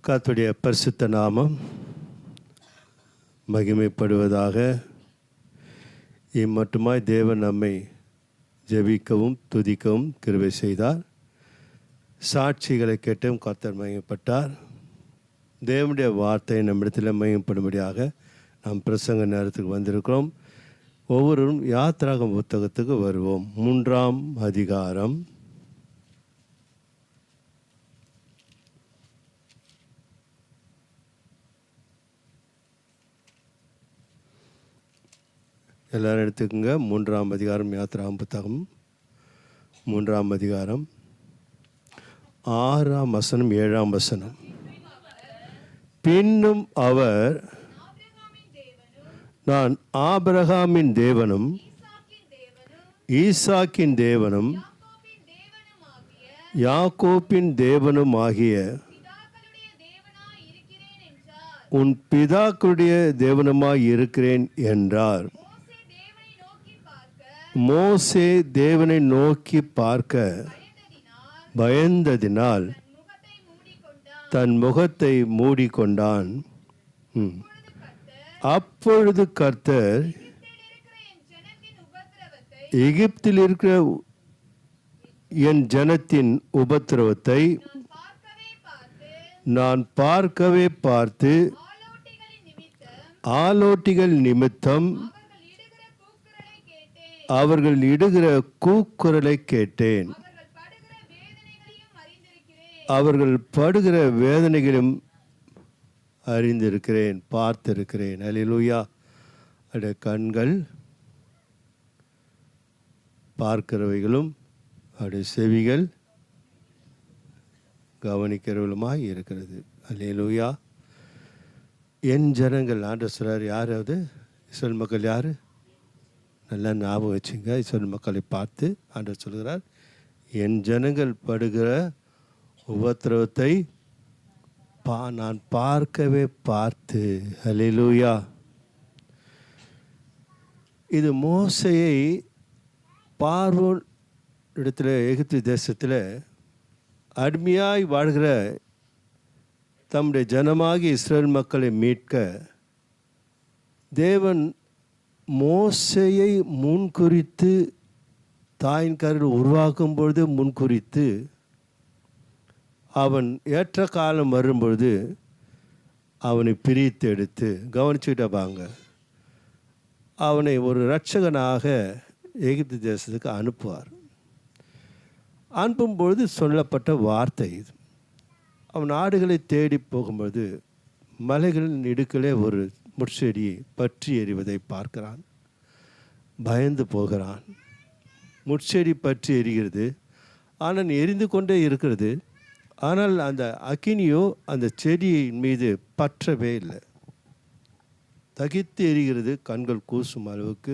கர்த்தருடைய பரிசுத்த நாமம் மகிமைப்படுவதாக. இம்மட்டுமாய் தேவன் நம்மை ஜெபிக்கவும் துதிக்கவும் கிருபை செய்தார். சாட்சிகளை கேட்டும் கர்த்தர் மகிமைப்பட்டார். தேவனுடைய வார்த்தை நம்மிடத்தில் மகிமைப்படும்படியாக நாம் பிரசங்க நேரத்துக்கு வந்திருக்கிறோம். ஒவ்வொருவரும் யாத்திராகம புத்தகத்துக்கு வருவோம். 3ஆம் அதிகாரம். எல்லாரும் எடுத்துக்கோங்க. 3ஆம் அதிகாரம், யாத்திராகம புத்தகம் 3ஆம் அதிகாரம் 6ஆம் வசனம் 7ஆம் வசனம். பின்னும் அவர், நான் ஆபிரகாமின் தேவனும் ஈசாக்கின் தேவனும் யாக்கோப்பின் தேவனும் ஆகிய உன் பிதாக்களுடைய தேவனுமாய் இருக்கிறேன் என்றார். மோசே தேவனை நோக்கி பார்க்க பயந்ததினால் தன் முகத்தை மூடிக்கொண்டான். அப்பொழுது கர்த்தர், எகிப்தில் இருக்கிற என் ஜனத்தின் உபத்திரவத்தை நான் பார்க்கவே பார்த்து ஆலோட்டிகள் நிமித்தம் அவர்கள் இடுகிற கூக்குரலை கேட்டேன். அவர்கள் படுகிற வேதனைகளும் அறிந்திருக்கிறேன், பார்த்திருக்கிறேன். அல்லேலூயா. அட கண்கள் பார்க்கிறவைகளும் அடைய செவிகள் கவனிக்கிறவளுமாய் இருக்கிறது. அல்லேலூயா. என் ஜனங்கள் ஆண்டவர் சொல்றார். யாராவது இஸ்ரவேல் மக்கள் யார்? நல்லா ஞாபகம் வச்சுங்க. இஸ்ரவேல் மக்களை பார்த்து ஆண்டவர் சொல்கிறார், என் ஜனங்கள் படுகிற உபத்திரவத்தை நான் பார்க்கவே பார்த்து. அல்லேலூயா. இது மோசையை பார்வோன் இடத்துல, எகிப்து தேசத்தில் அடிமையாய் வாழ்கிற தம்முடைய ஜனமாகி இஸ்ரவேல் மக்களை மீட்க தேவன் மோசையை முன்குறித்து, தாயின் கருவில் உருவாக்கும் பொழுது முன்குறித்து, அவன் ஏற்ற காலம் வரும்பொழுது அவனை பிரித்து எடுத்து கவனிச்சுக்கிட்ட பாங்க, அவனை ஒரு இரட்சகனாக எகிப்து தேசத்துக்கு அனுப்புவார். அனுப்பும்பொழுது சொல்லப்பட்ட வார்த்தை இது. அவன் ஆடுகளை தேடி போகும்போது மலைகளின் இடுக்கிலே ஒரு முட்செடியை பற்றி எறிவதை பார்க்கிறான். பயந்து போகிறான். முட்செடி பற்றி எரிகிறது, ஆனால் எரிந்து கொண்டே இருக்கிறது. ஆனால் அந்த அக்கினியோ அந்த செடியின் மீது பற்றவே இல்லை. தகித்து எரிகிறது. கண்கள் கூசும் அளவுக்கு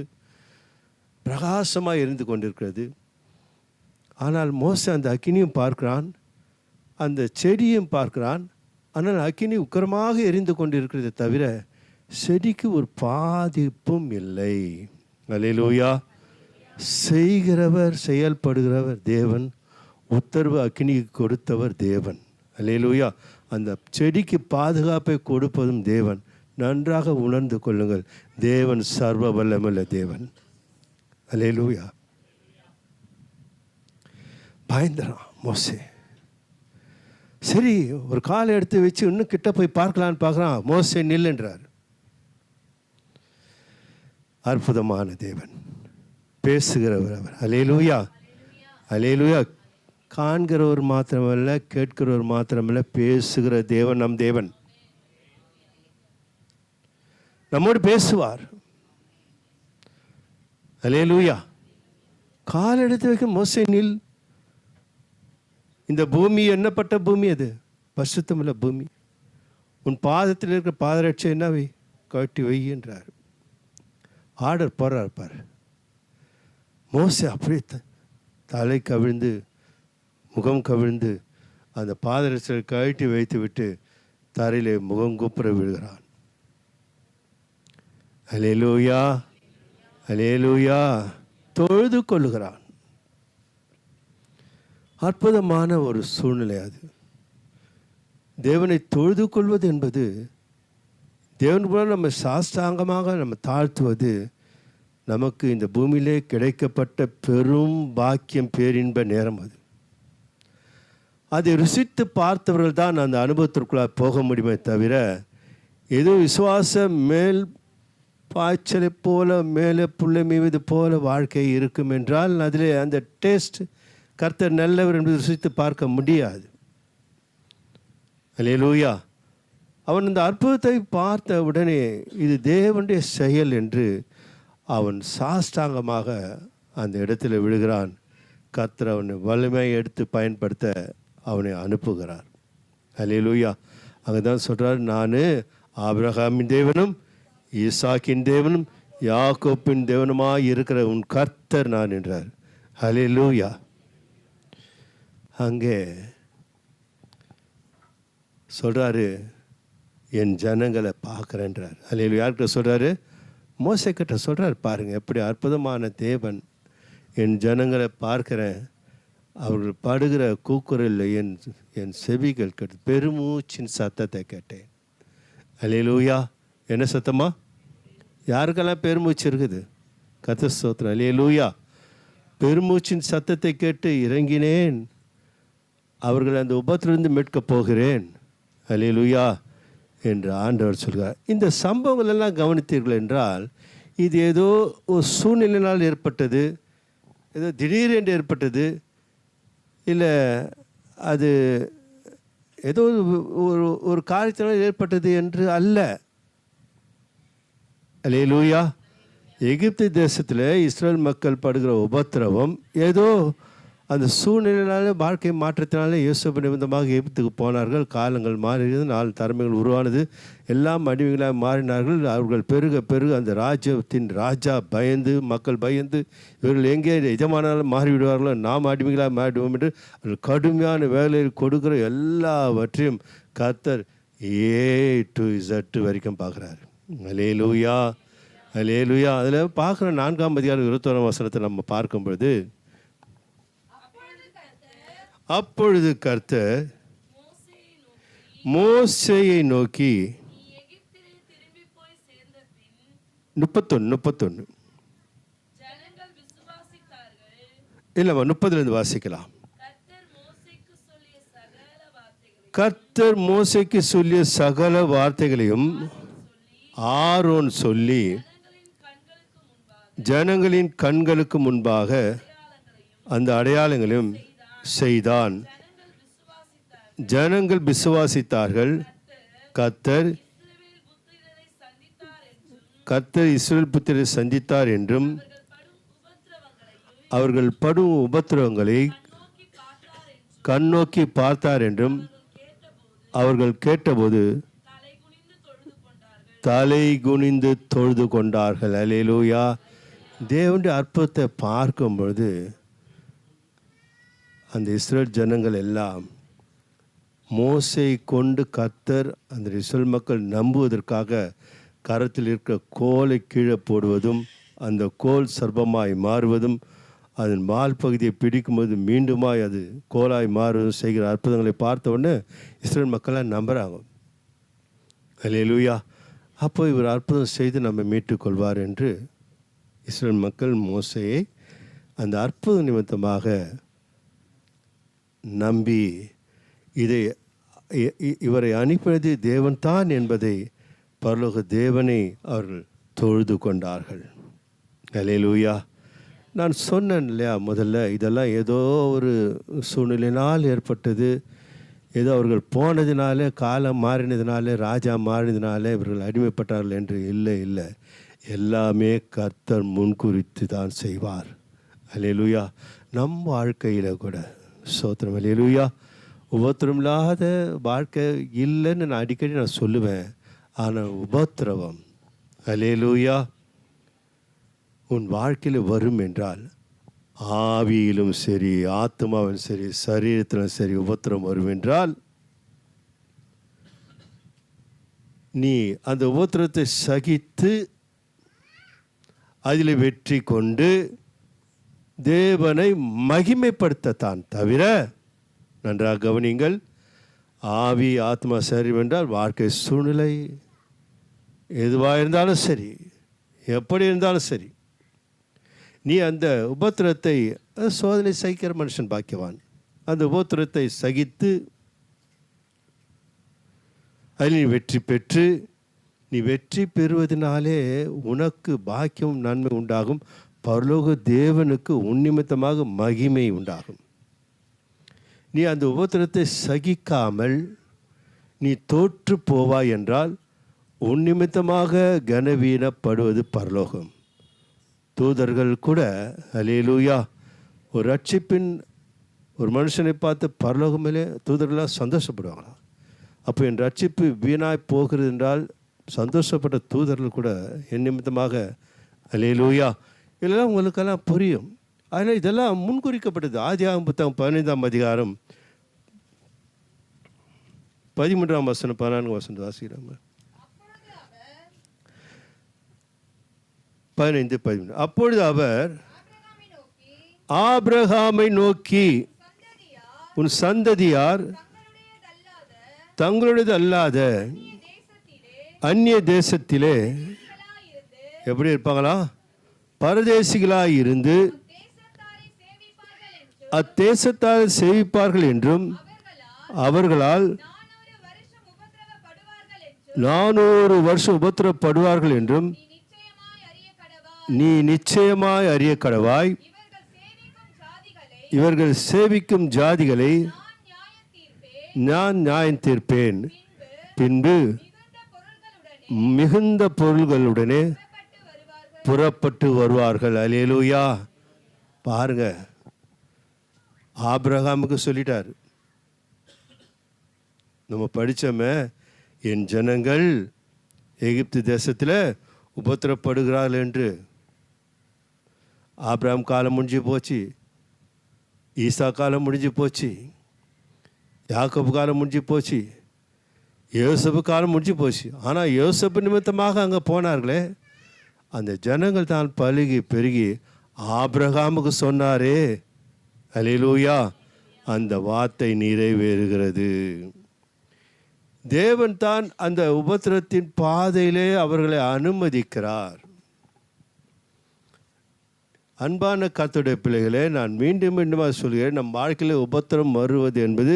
பிரகாசமாக எரிந்து கொண்டிருக்கிறது. ஆனால் மோசே அந்த அக்கினியும் பார்க்கிறான், அந்த செடியும் பார்க்கிறான். ஆனால் அக்கினி உக்கிரமாக எரிந்து கொண்டிருக்கிறதை தவிர செடிக்கு ஒரு பாதிப்பும் இல்லை. அல்லேலூயா. செய்கிறவர், செயல்படுகிறவர் தேவன். உத்தரவு அக்கினிக்கு கொடுத்தவர் தேவன். அல்லேலூயா. அந்த செடிக்கு பாதுகாப்பை கொடுப்பதும் தேவன். நன்றாக உணர்ந்து கொள்ளுங்கள், தேவன் சர்வ வல்லமையுள்ள தேவன். அல்லேலூயா. பயந்துறான் மோசே. சரி, ஒரு காலை எடுத்து வச்சு இன்னும் கிட்ட போய் பார்க்கலான்னு பார்க்குறான். மோசே நில்லுன்றார். அற்புதமான தேவன், பேசுகிறவர் அவர். அல்லேலூயா. அல்லேலூயா. காண்கிறவர் மாத்திரமல்ல, கேட்கிறவர் மாத்திரமல்ல, பேசுகிற தேவன் நம் தேவன். நம்மோடு பேசுவார். அல்லேலூயா. கால் எடுத்து வைக்க மோசே நில். இந்த பூமி எண்ணப்பட்ட பூமி, அது பரிசுத்தமுள்ள பூமி. உன் பாதத்தில் இருக்கிற பாதரட்சை என்னவை கட்டி வை என்றார். ஆர்டர் போடுறார் பார். மோசே அப்படியே தலை கவிழ்ந்து, முகம் கவிழ்ந்து அந்த பாதரட்சை கழட்டி வைத்து விட்டு தரையிலே முகம் குப்புற விழுகிறான். அல்லேலூயா. அல்லேலூயா. தொழுது கொள்ளுகிறான். அற்புதமான ஒரு சூழ்நிலை அது. தேவனை தொழுது கொள்வது என்பது, தேவன் போல நம்ம சாஸ்தாங்கமாக நம்ம தாழ்த்துவது நமக்கு இந்த பூமியிலே கிடைக்கப்பட்ட பெரும் பாக்கியம், பேரின்ப நேரம். அதை ருசித்து பார்த்தவர்கள் தான் அந்த அனுபவத்திற்குள்ளே போக முடியுமே தவிர, ஏதோ விசுவாச மேல் பாய்ச்சலை போல மேலே புள்ளை மீவது போல வாழ்க்கை இருக்கும் என்றால் அதில் அந்த டேஸ்ட் கர்த்தர் நல்லவர் என்பது ருசித்து பார்க்க முடியாது. அல்லேலூயா. அவன் இந்த அற்புதத்தை பார்த்த உடனே இது தேவனுடைய செயல் என்று அவன் சாஷ்டாங்கமாக அந்த இடத்துல விழுகிறான். கர்த்தர் அவனை வலிமையை எடுத்து பயன்படுத்த அவனை அனுப்புகிறார். அல்லேலூயா. அங்கே தான் சொல்கிறார், நான் ஆபிரகாமின் தேவனும் ஈசாக்கின் தேவனும் யாக்கோப்பின் தேவனுமாய் இருக்கிற உன் கர்த்தர் நான் என்றார். அல்லேலூயா. அங்கே சொல்கிறாரு, என் ஜனங்களை பார்க்குறேன்றார். அல்லேலூயா. யார்கிட்ட சொல்கிறாரு? மோசேக்கிட்ட சொல்கிறார். பாருங்கள் எப்படி அற்புதமான தேவன். என் ஜனங்களை பார்க்குறேன், அவர்கள் படுகிற கூக்குரலில் என் செவிகள் கேட்டு பெருமூச்சின் சத்தத்தை கேட்டேன். அல்லேலூயா. என்ன சத்தமா? யாருக்கெல்லாம் பெருமூச்சு இருக்குது? கர்த்தர் ஸ்தோத்திரம். அல்லேலூயா. பெருமூச்சின் சத்தத்தை கேட்டு இறங்கினேன், அவர்கள் அந்த உபத்திலிருந்து மீட்கப் போகிறேன். அல்லேலூயா என்று ஆண்டவர் சொல்கிறார். இந்த சம்பவங்கள் எல்லாம் கவனித்தீர்கள் என்றால், இது ஏதோ ஒரு சூழ்நிலையினால் ஏற்பட்டது, ஏதோ திடீரென்று ஏற்பட்டது, இல்லை அது ஏதோ ஒரு காரியத்தினால் ஏற்பட்டது என்று அல்ல. அல்லேலூயா. எகிப்து தேசத்தில் இஸ்ரேல் மக்கள் படுகிற உபத்திரவம் ஏதோ அந்த சூழ்நிலையினால, வாழ்க்கை மாற்றத்தினால யோசேப்பு நிமித்தமாக எகிப்துக்கு போனார்கள். காலங்கள் மாறியது, 4 தலைமைகள் உருவானது, எல்லாம் அடிமைகளாக மாறினார்கள். அவர்கள் பெருக பெருக அந்த ராஜ்யத்தின் ராஜா பயந்து, மக்கள் பயந்து, இவர்கள் எங்கே எஜமானாலும் மாறிவிடுவார்களோ, நாம் அடிமைகளாக மாறிடுவோம் என்று அவர்கள் கடுமையான வேலையில் கொடுக்குற எல்லாவற்றையும் கர்த்தர் A to Z வரைக்கும் பார்க்குறாரு. அல்லேலூயா. அல்லேலூயா. அதில் பார்க்குற 4ஆம் அதிகாரம் 21ஆம் வசனத்தை நம்ம பார்க்கும்பொழுது, அப்பொழுது கர்த்தர் மோசேயை நோக்கி 31 இல்லைம்மா 30 வாசிக்கலாம். கர்த்தர் மோசேக்கு சொல்லிய சகல வார்த்தைகளையும் ஆரோன் சொல்லி ஜனங்களின் கண்களுக்கு முன்பாக அந்த அடையாளங்களையும் செய்தான். ஜனங்கள் விசுவாசித்தார்கள். கர்த்தர் இஸ்ரவேல் புத்திரரை சந்தித்தார் என்றும் அவர்கள் படும் உபத்திரவங்களை கண்ணோக்கி பார்த்தார் என்றும் அவர்கள் கேட்டபோது தலை குனிந்து தொழுது கொண்டார்கள். அல்லேலூயா. தேவனுடைய அற்புதத்தை பார்க்கும்பொழுது அந்த இஸ்ரேல் ஜனங்கள் எல்லாம் மோசை கொண்டு கர்த்தர் அந்த இஸ்ரேல் மக்கள் நம்புவதற்காக கரத்தில் இருக்கிற கோலை கீழே போடுவதும், அந்த கோல் சர்ப்பமாய் மாறுவதும், அதன் மால் பகுதியை பிடிக்கும்போது மீண்டுமாய் அது கோலாய் மாறுவதும் செய்கிற அற்புதங்களை பார்த்த உடனே இஸ்ரேல் மக்கள்லாம் நம்புகிறாங்க. அல்லேலூயா. அப்போ இவர் அற்புதம் செய்து நம்ம மீட்டுக்கொள்வார் என்று இஸ்ரேல் மக்கள் மோசையை அந்த அற்புத நிமித்தமாக நம்பி இவரை அனுப்பினது தேவன்தான் என்பதை, பரலோக தேவனை அவர்கள் தொழுது கொண்டார்கள். அல்லேலூயா. நான் சொன்னேன் இல்லையா முதல்ல, இதெல்லாம் ஏதோ ஒரு சூழ்நிலையினால் ஏற்பட்டது, ஏதோ அவர்கள் போனதினால, காலம் மாறினதினால, ராஜா மாறினதினால இவர்கள் அடிமைப்பட்டார்கள் என்று இல்லை. எல்லாமே கர்த்தர் முன்குறித்து தான் செய்வார். அல்லேலூயா. நம் வாழ்க்கையில் கூட ஸ்தோத்திரம். அல்லேலூயா. உபத்திரம் இல்லாத வாழ்க்கை இல்லைன்னு நான் அடிக்கடி சொல்லுவேன். ஆனால் உபத்திரவம், அல்லேலூயா, உன் வாழ்க்கையில் வரும் என்றால் ஆவியிலும் சரி, ஆத்மாவிலும் சரி, சரீரத்திலும் சரி உபத்திரம் வரும் என்றால் நீ அந்த உபத்திரத்தை சகித்து அதில் வெற்றி கொண்டு தேவனை மகிமைப்படுத்தத்தான் தவிர, நன்றாக கவனிங்கள், ஆவி ஆத்மா சரீரம் என்றால் வாழ்க்கை சூழ்நிலை எதுவாக இருந்தாலும் சரி, எப்படி இருந்தாலும் சரி, நீ அந்த உபத்திரத்தை, சோதனை சகிக்கிற மனுஷன் பாக்கியவான். அந்த உபத்திரத்தை சகித்து அதில் நீ வெற்றி பெற்று, நீ வெற்றி பெறுவதனாலே உனக்கு பாக்கியம் நன்மை உண்டாகும். பரலோக தேவனுக்கு உன்னிமித்தமாக மகிமை உண்டாகும். நீ அந்த உபத்திரத்தை சகிக்காமல் நீ தோற்று போவாய் என்றால் உன்னிமித்தமாக கனவீனப்படுவது பரலோகம். தூதர்கள் கூட அல்லேலூயா ஒரு ரட்சிப்பின் ஒரு மனுஷனை பார்த்து பரலோகமே தூதர்களாக சந்தோஷப்படுவாங்களா? அப்போ என் ரட்சிப்பு வீணாய் போகிறது என்றால் சந்தோஷப்பட்ட தூதர்கள் கூட என் நிமித்தமாக அல்லேலூயா இதெல்லாம் உங்களுக்கெல்லாம் புரியும். அதனால் இதெல்லாம் முன்குறிக்கப்பட்டது. ஆதியாகமம் புத்தகம் 15ஆம் அதிகாரம் 13ஆம் வசனம் 14 வசனம் வாசிக்கிறாங்க. 15-13. அப்பொழுது அவர் ஆபிரகாமை நோக்கி, உன் சந்ததியார் தங்களுடையது அல்லாத அந்நிய தேசத்திலே எப்படி இருப்பாங்களா? பரதேசிகளாய் இருந்து அத்தேசத்தாரை சேவிப்பார்கள் என்றும் அவர்களால் 400 வருஷம் உபத்திரப்படுவார்கள் என்றும் நீ நிச்சயமாய் அறிய கடவாய். இவர்கள் சேவிக்கும் ஜாதிகளை நான் நியாயம் தீர்ப்பேன். பின்பு மிகுந்த பொருள்களுடனே புறப்பட்டு வருவார்கள். அல்லேலூயா. பாருங்க, ஆபிரகாமுக்கு சொல்லிட்டார். நம்ம படித்தோமே, என் ஜனங்கள் எகிப்து தேசத்தில் உபத்திரப்படுகிறார்கள் என்று. ஆபிரகாம் காலம் முடிஞ்சு போச்சு, ஈசா காலம் முடிஞ்சு போச்சு, யாக்கோபு காலம் முடிஞ்சு போச்சு, யோசேப்பு காலம் முடிஞ்சு போச்சு. ஆனால் யோசேப்பு நிமித்தமாக அங்கே போனார்களே அந்த ஜனங்கள் தான் பலுகி பெருகி ஆபிரகாமுக்கு சொன்னாரே, அல்லேலூயா, அந்த வார்த்தை நிறைவேறுகிறது. தேவன் தான் அந்த உபத்திரத்தின் பாதையிலே அவர்களை அனுமதிக்கிறார். அன்பான கர்த்தருடைய பிள்ளைகளே, நான் மீண்டும் மீண்டும் சொல்கிறேன், நம் வாழ்க்கையில் உபத்திரம் வருவது என்பது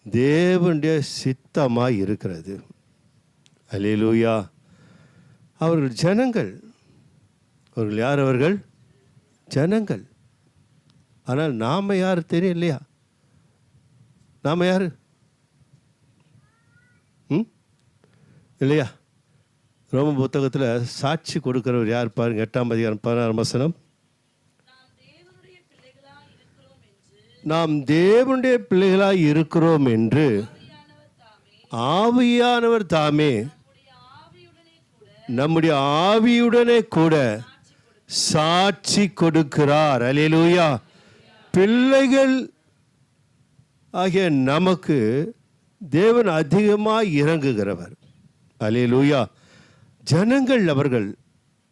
தேவனுடைய சித்தமாய் இருக்கிறது. அல்லேலூயா. அவர்கள் ஜனங்கள். அவர்கள் யார்? அவர்கள் ஜனங்கள். ஆனால் நாம் யார் தெரியும் இல்லையா? நாம் யார் இல்லையா? ரோம புத்தகத்தில் சாட்சி கொடுக்கிறவர் யார் பாருங்க. 8ஆம் அதிகாரம் 16ஆம் வசனம். நாம் தேவனுடைய பிள்ளைகளாய் இருக்கிறோம் என்று ஆவியானவர் தாமே நம்முடைய ஆவியுடனே கூட சாட்சி கொடுக்கிறார். அல்லேலூயா. பிள்ளைகள் ஆகிய நமக்கு தேவன் அதிகமாக இறங்குகிறவர். அல்லேலூயா. ஜனங்கள் அவர்கள்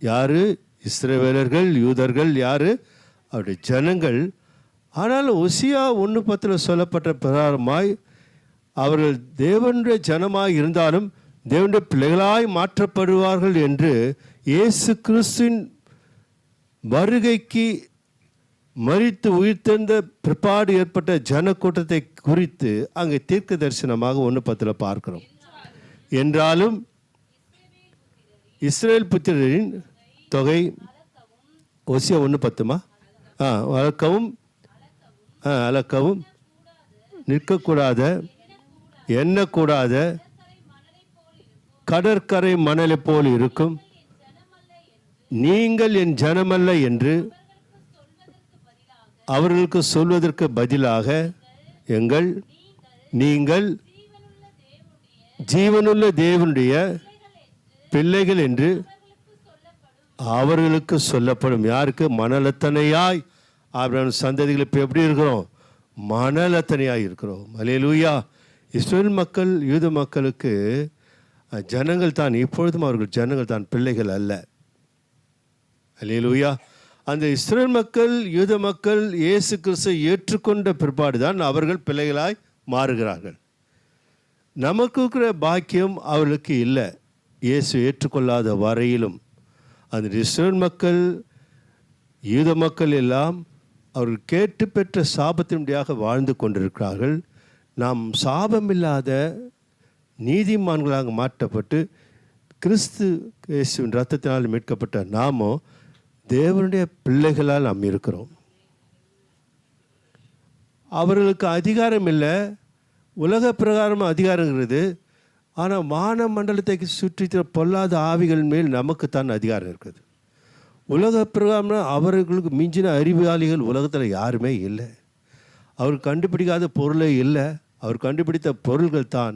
யாரு? இஸ்ரவேலர்கள், யூதர்கள். யாரு? அவருடைய ஜனங்கள். ஆனால் ஓசியா 1:10 சொல்லப்பட்ட பிரகாரமாய் அவர்கள் தேவனுடைய ஜனமாய் இருந்தாலும் தேவனுடைய பிள்ளைகளாய் மாற்றப்படுவார்கள் என்று இயேசு கிறிஸ்துவின் வருகைக்கு மரித்து உயிர்த்தெழுந்த பிற்பாடு ஏற்பட்ட ஜனக்கூட்டத்தை குறித்து அங்கே தீர்க்க தரிசனமாக 1:10 பார்க்கிறோம். என்றாலும் இஸ்ரேல் புத்திரரின் தொகை ஓசியா 1:10 வளர்க்கவும் அளக்கவும் நிற்கக்கூடாத எண்ணக்கூடாத கடற்கரை மணலை போல் இருக்கும். நீங்கள் என் ஜனமல்ல என்று அவர்களுக்கு சொல்வதற்கு பதிலாக நீங்கள் ஜீவனுள்ள தேவனுடைய பிள்ளைகள் என்று அவர்களுக்கு சொல்லப்படும். யாருக்கு? மணலத்தனையாய். ஆபிரகாம் சந்ததிகள் இப்போ எப்படி இருக்கிறோம்? மணலத்தனையாய் இருக்கிறோம். அல்லேலூயா. இஸ்ரேல் மக்கள், யூத மக்களுக்கு ஜனங்கள் தான். இப்பொழுதும் அவர்கள் ஜனங்கள் தான், பிள்ளைகள் அல்ல. அல்லேலூயா. அந்த இஸ்ரேல் மக்கள், யூத மக்கள் இயேசு கிறிஸ்துவை ஏற்றுக்கொண்ட பிற்பாடு தான் அவர்கள் பிள்ளைகளாய் மாறுகிறார்கள். நமக்கு இருக்கிற பாக்கியம் அவர்களுக்கு இல்லை. இயேசு ஏற்றுக்கொள்ளாத வரையிலும் அந்த இஸ்ரவேல் மக்கள், யூத மக்கள் எல்லாம் அவர்கள் கேட்டு பெற்ற சாபத்தினுடையாக வாழ்ந்து கொண்டிருக்கிறார்கள். நாம் சாபமில்லாத நீதிமான்களாக மாற்றப்பட்டு கிறிஸ்து இயேசுவின் இரத்தத்தினால் மீட்கப்பட்ட நாமோ தேவனுடைய பிள்ளைகளால் நாம் இருக்கிறோம். அவர்களுக்கு அதிகாரம் இல்லை, உலக பிரகாரம் அதிகாரங்கிறது. ஆனால் வான மண்டலத்தை சுற்றி பொல்லாத ஆவிகள் மேல் நமக்குத்தான் அதிகாரம் இருக்குது. உலக பிரகாரம் அவர்களுக்கு மிஞ்சின அறிவாளிகள் உலகத்தில் யாருமே இல்லை. அவர் கண்டுபிடிக்காத பொருளே இல்லை. அவர் கண்டுபிடித்த பொருள்கள் தான்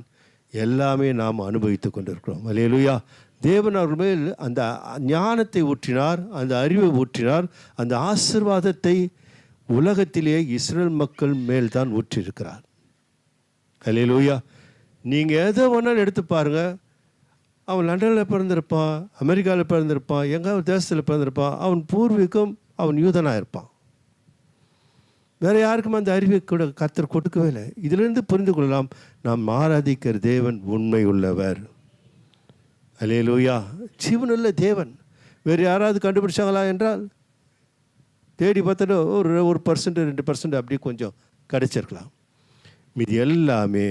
எல்லாமே நாம் அனுபவித்து கொண்டிருக்கிறோம். அல்லேலூயா. தேவன் அவர்கள் மேல் அந்த ஞானத்தை ஊற்றினார், அந்த அறிவை ஊற்றினார். அந்த ஆசீர்வாதத்தை உலகத்திலே இஸ்ரவேல் மக்கள் மேல் தான் ஊற்றியிருக்கிறார். அல்லேலூயா. நீங்கள் எதை வேணாலும் எடுத்து பாருங்கள். அவன் லண்டனில் பிறந்திருப்பான், அமெரிக்காவில் பிறந்திருப்பான், எங்காவது தேசத்தில் பிறந்திருப்பான். அவன் பூர்வீகம் அவன் யூதனாக இருப்பான். வேறு யாருக்கும் அந்த அறிவை கூட கர்த்தர் கொடுக்கவே இல்லை. இதிலிருந்து புரிந்து கொள்ளலாம், நாம் ஆராதிக்கிற தேவன் உண்மை உள்ளவர். அல்லேலூயா. ஜீவனுள்ள தேவன். வேறு யாராவது கண்டுபிடிச்சாங்களா என்றால் தேடி பார்த்துட்டு ஒரு 1% 2% அப்படி கொஞ்சம் கிடைச்சிருக்கலாம். மீது எல்லாமே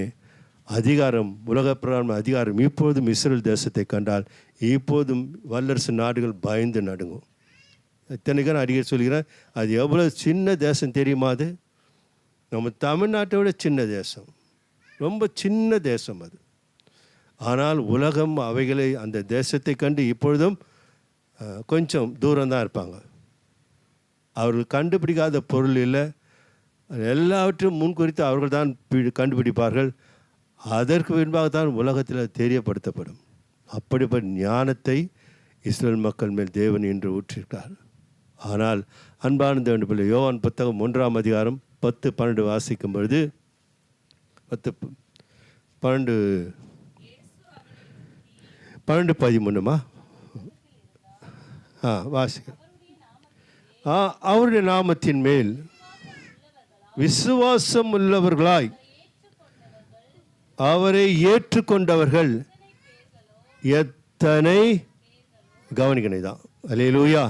அதிகாரம், உலக பிரகாரம் அதிகாரம் இப்போதும் இஸ்ரேல் தேசத்தை கண்டால் இப்போதும் வல்லரசு நாடுகள் பயந்து நடுங்கும். இத்தனைக்கும் அடிக்கடி சொல்கிறேன், அது எவ்வளோ சின்ன தேசம் தெரியுமா? அது நம்ம தமிழ்நாட்டை விட சின்ன தேசம், ரொம்ப சின்ன தேசம் அது. ஆனால் உலகம் அவைகளை, அந்த தேசத்தை கண்டு இப்பொழுதும் கொஞ்சம் தூரம்தான் இருப்பாங்க. அவர்கள் கண்டுபிடிக்காத பொருள் இல்லை. எல்லாவற்றையும் முன்குறித்து அவர்கள் தான் கண்டுபிடிப்பார்கள். அதற்கு பின்பாகத்தான் உலகத்தில் தெரியப்படுத்தப்படும். அப்படிப்பட்ட ஞானத்தை இஸ்ரவேல் மக்கள் மேல் தேவன் இன்று ஊற்றிருக்கார். ஆனால் அன்பான தேவனுடைய பிள்ளை, யோவான் புத்தகம் 1ஆம் அதிகாரம் 10-12 வாசிக்கும் பொழுது 12-13 வாசிக்க. அவருடைய நாமத்தின் மேல் விசுவாசம் உள்ளவர்களாய் அவரை ஏற்றுக்கொண்டவர்கள் எத்தனை, கவனிக்கணை தான். அல்லேலூயா.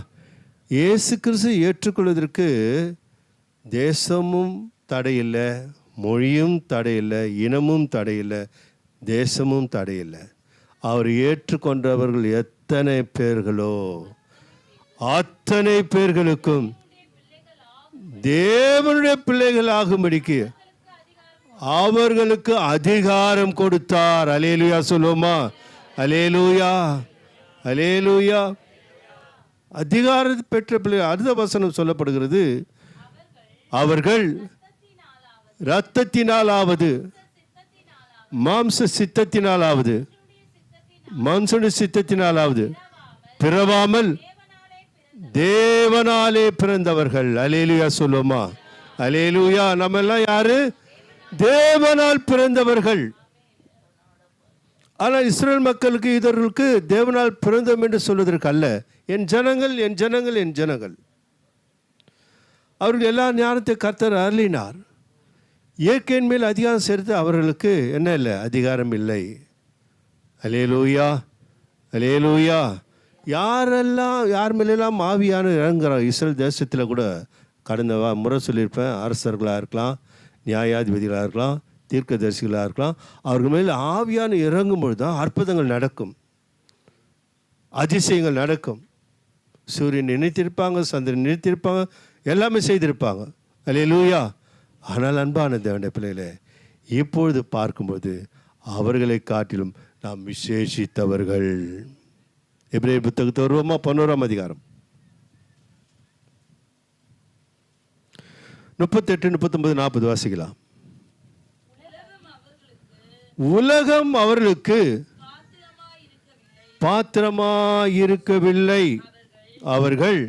இயேசு கிறிஸ்து ஏற்றுக்கொள்வதற்கு தேசமும் தடையில்லை, மொழியும் தடையில்லை, இனமும் தடையில்லை, தேசமும் தடையில்லை. அவர் ஏற்றுக்கொண்டவர்கள் எத்தனை பேர்களோ அத்தனை பேர்களுக்கும் தேவனுடைய பிள்ளைகள் ஆகும்படிக்கு அவர்களுக்கு அதிகாரம் கொடுத்தார். அல்லேலூயா சொல்லுமா? அல்லேலூயா, அல்லேலூயா. அதிகாரம் பெற்ற பிள்ளை. அடுத்த வசனம் சொல்லப்படுகிறது, அவர்கள் இரத்தத்தினாலாவது மாம்ச சித்தத்தினாலாவது மனுஷனுடைய சித்தத்தினாலாவது பிறவாமல் தேவனாலே பிறந்தவர்கள். அல்லேலூயா சொல்லுமா? அல்லேலூயா. நம்ம எல்லாம் யாரு? தேவனால் பிறந்தவர்கள். ஆனால் இஸ்ரவேல் மக்களுக்கு, இதற்கு தேவனால் பிறந்தோம் என்று சொல்வதற்கு அல்ல. என் ஜனங்கள், என் ஜனங்கள், என் ஜனங்கள். அவர்கள் எல்லா ஞானத்தை கர்த்தர் அருளினார். இயற்கையின் மேல் அதிகாரம் சேர்த்து அவர்களுக்கு என்ன இல்லை? அதிகாரம் இல்லை. அல்லேலூயா, அல்லேலூயா. யாரெல்லாம், யார் மேலெல்லாம் ஆவியான இறங்குறார் இஸ்ரேல் தேசத்தில் கூட, கடந்த முறை சொல்லியிருப்பேன், அரசர்களாக இருக்கலாம், நியாயாதிபதிகளாக இருக்கலாம், தீர்க்கதரிசிகளாக இருக்கலாம், அவர்கள் மேல் ஆவியான இறங்கும்பொழுது தான் அற்புதங்கள் நடக்கும், அதிசயங்கள் நடக்கும். சூரியன் நினைத்திருப்பாங்க, சந்திரன் நினைத்திருப்பாங்க, எல்லாமே செய்திருப்பாங்க. அல்லேலூயா. ஆனால் அன்பான தேவனுடைய பிள்ளைகளே, இப்பொழுது பார்க்கும்போது அவர்களை காட்டிலும் நாம் விசேஷித்தவர்கள். எபிரேயர் புத்தகத்தை வருவோமா? 11ஆம் அதிகாரம் 38, 39, 40 வாசிக்கலாம். உலகம் அவர்களுக்கு பாத்திரமாயிருக்கவில்லை. அவர்கள்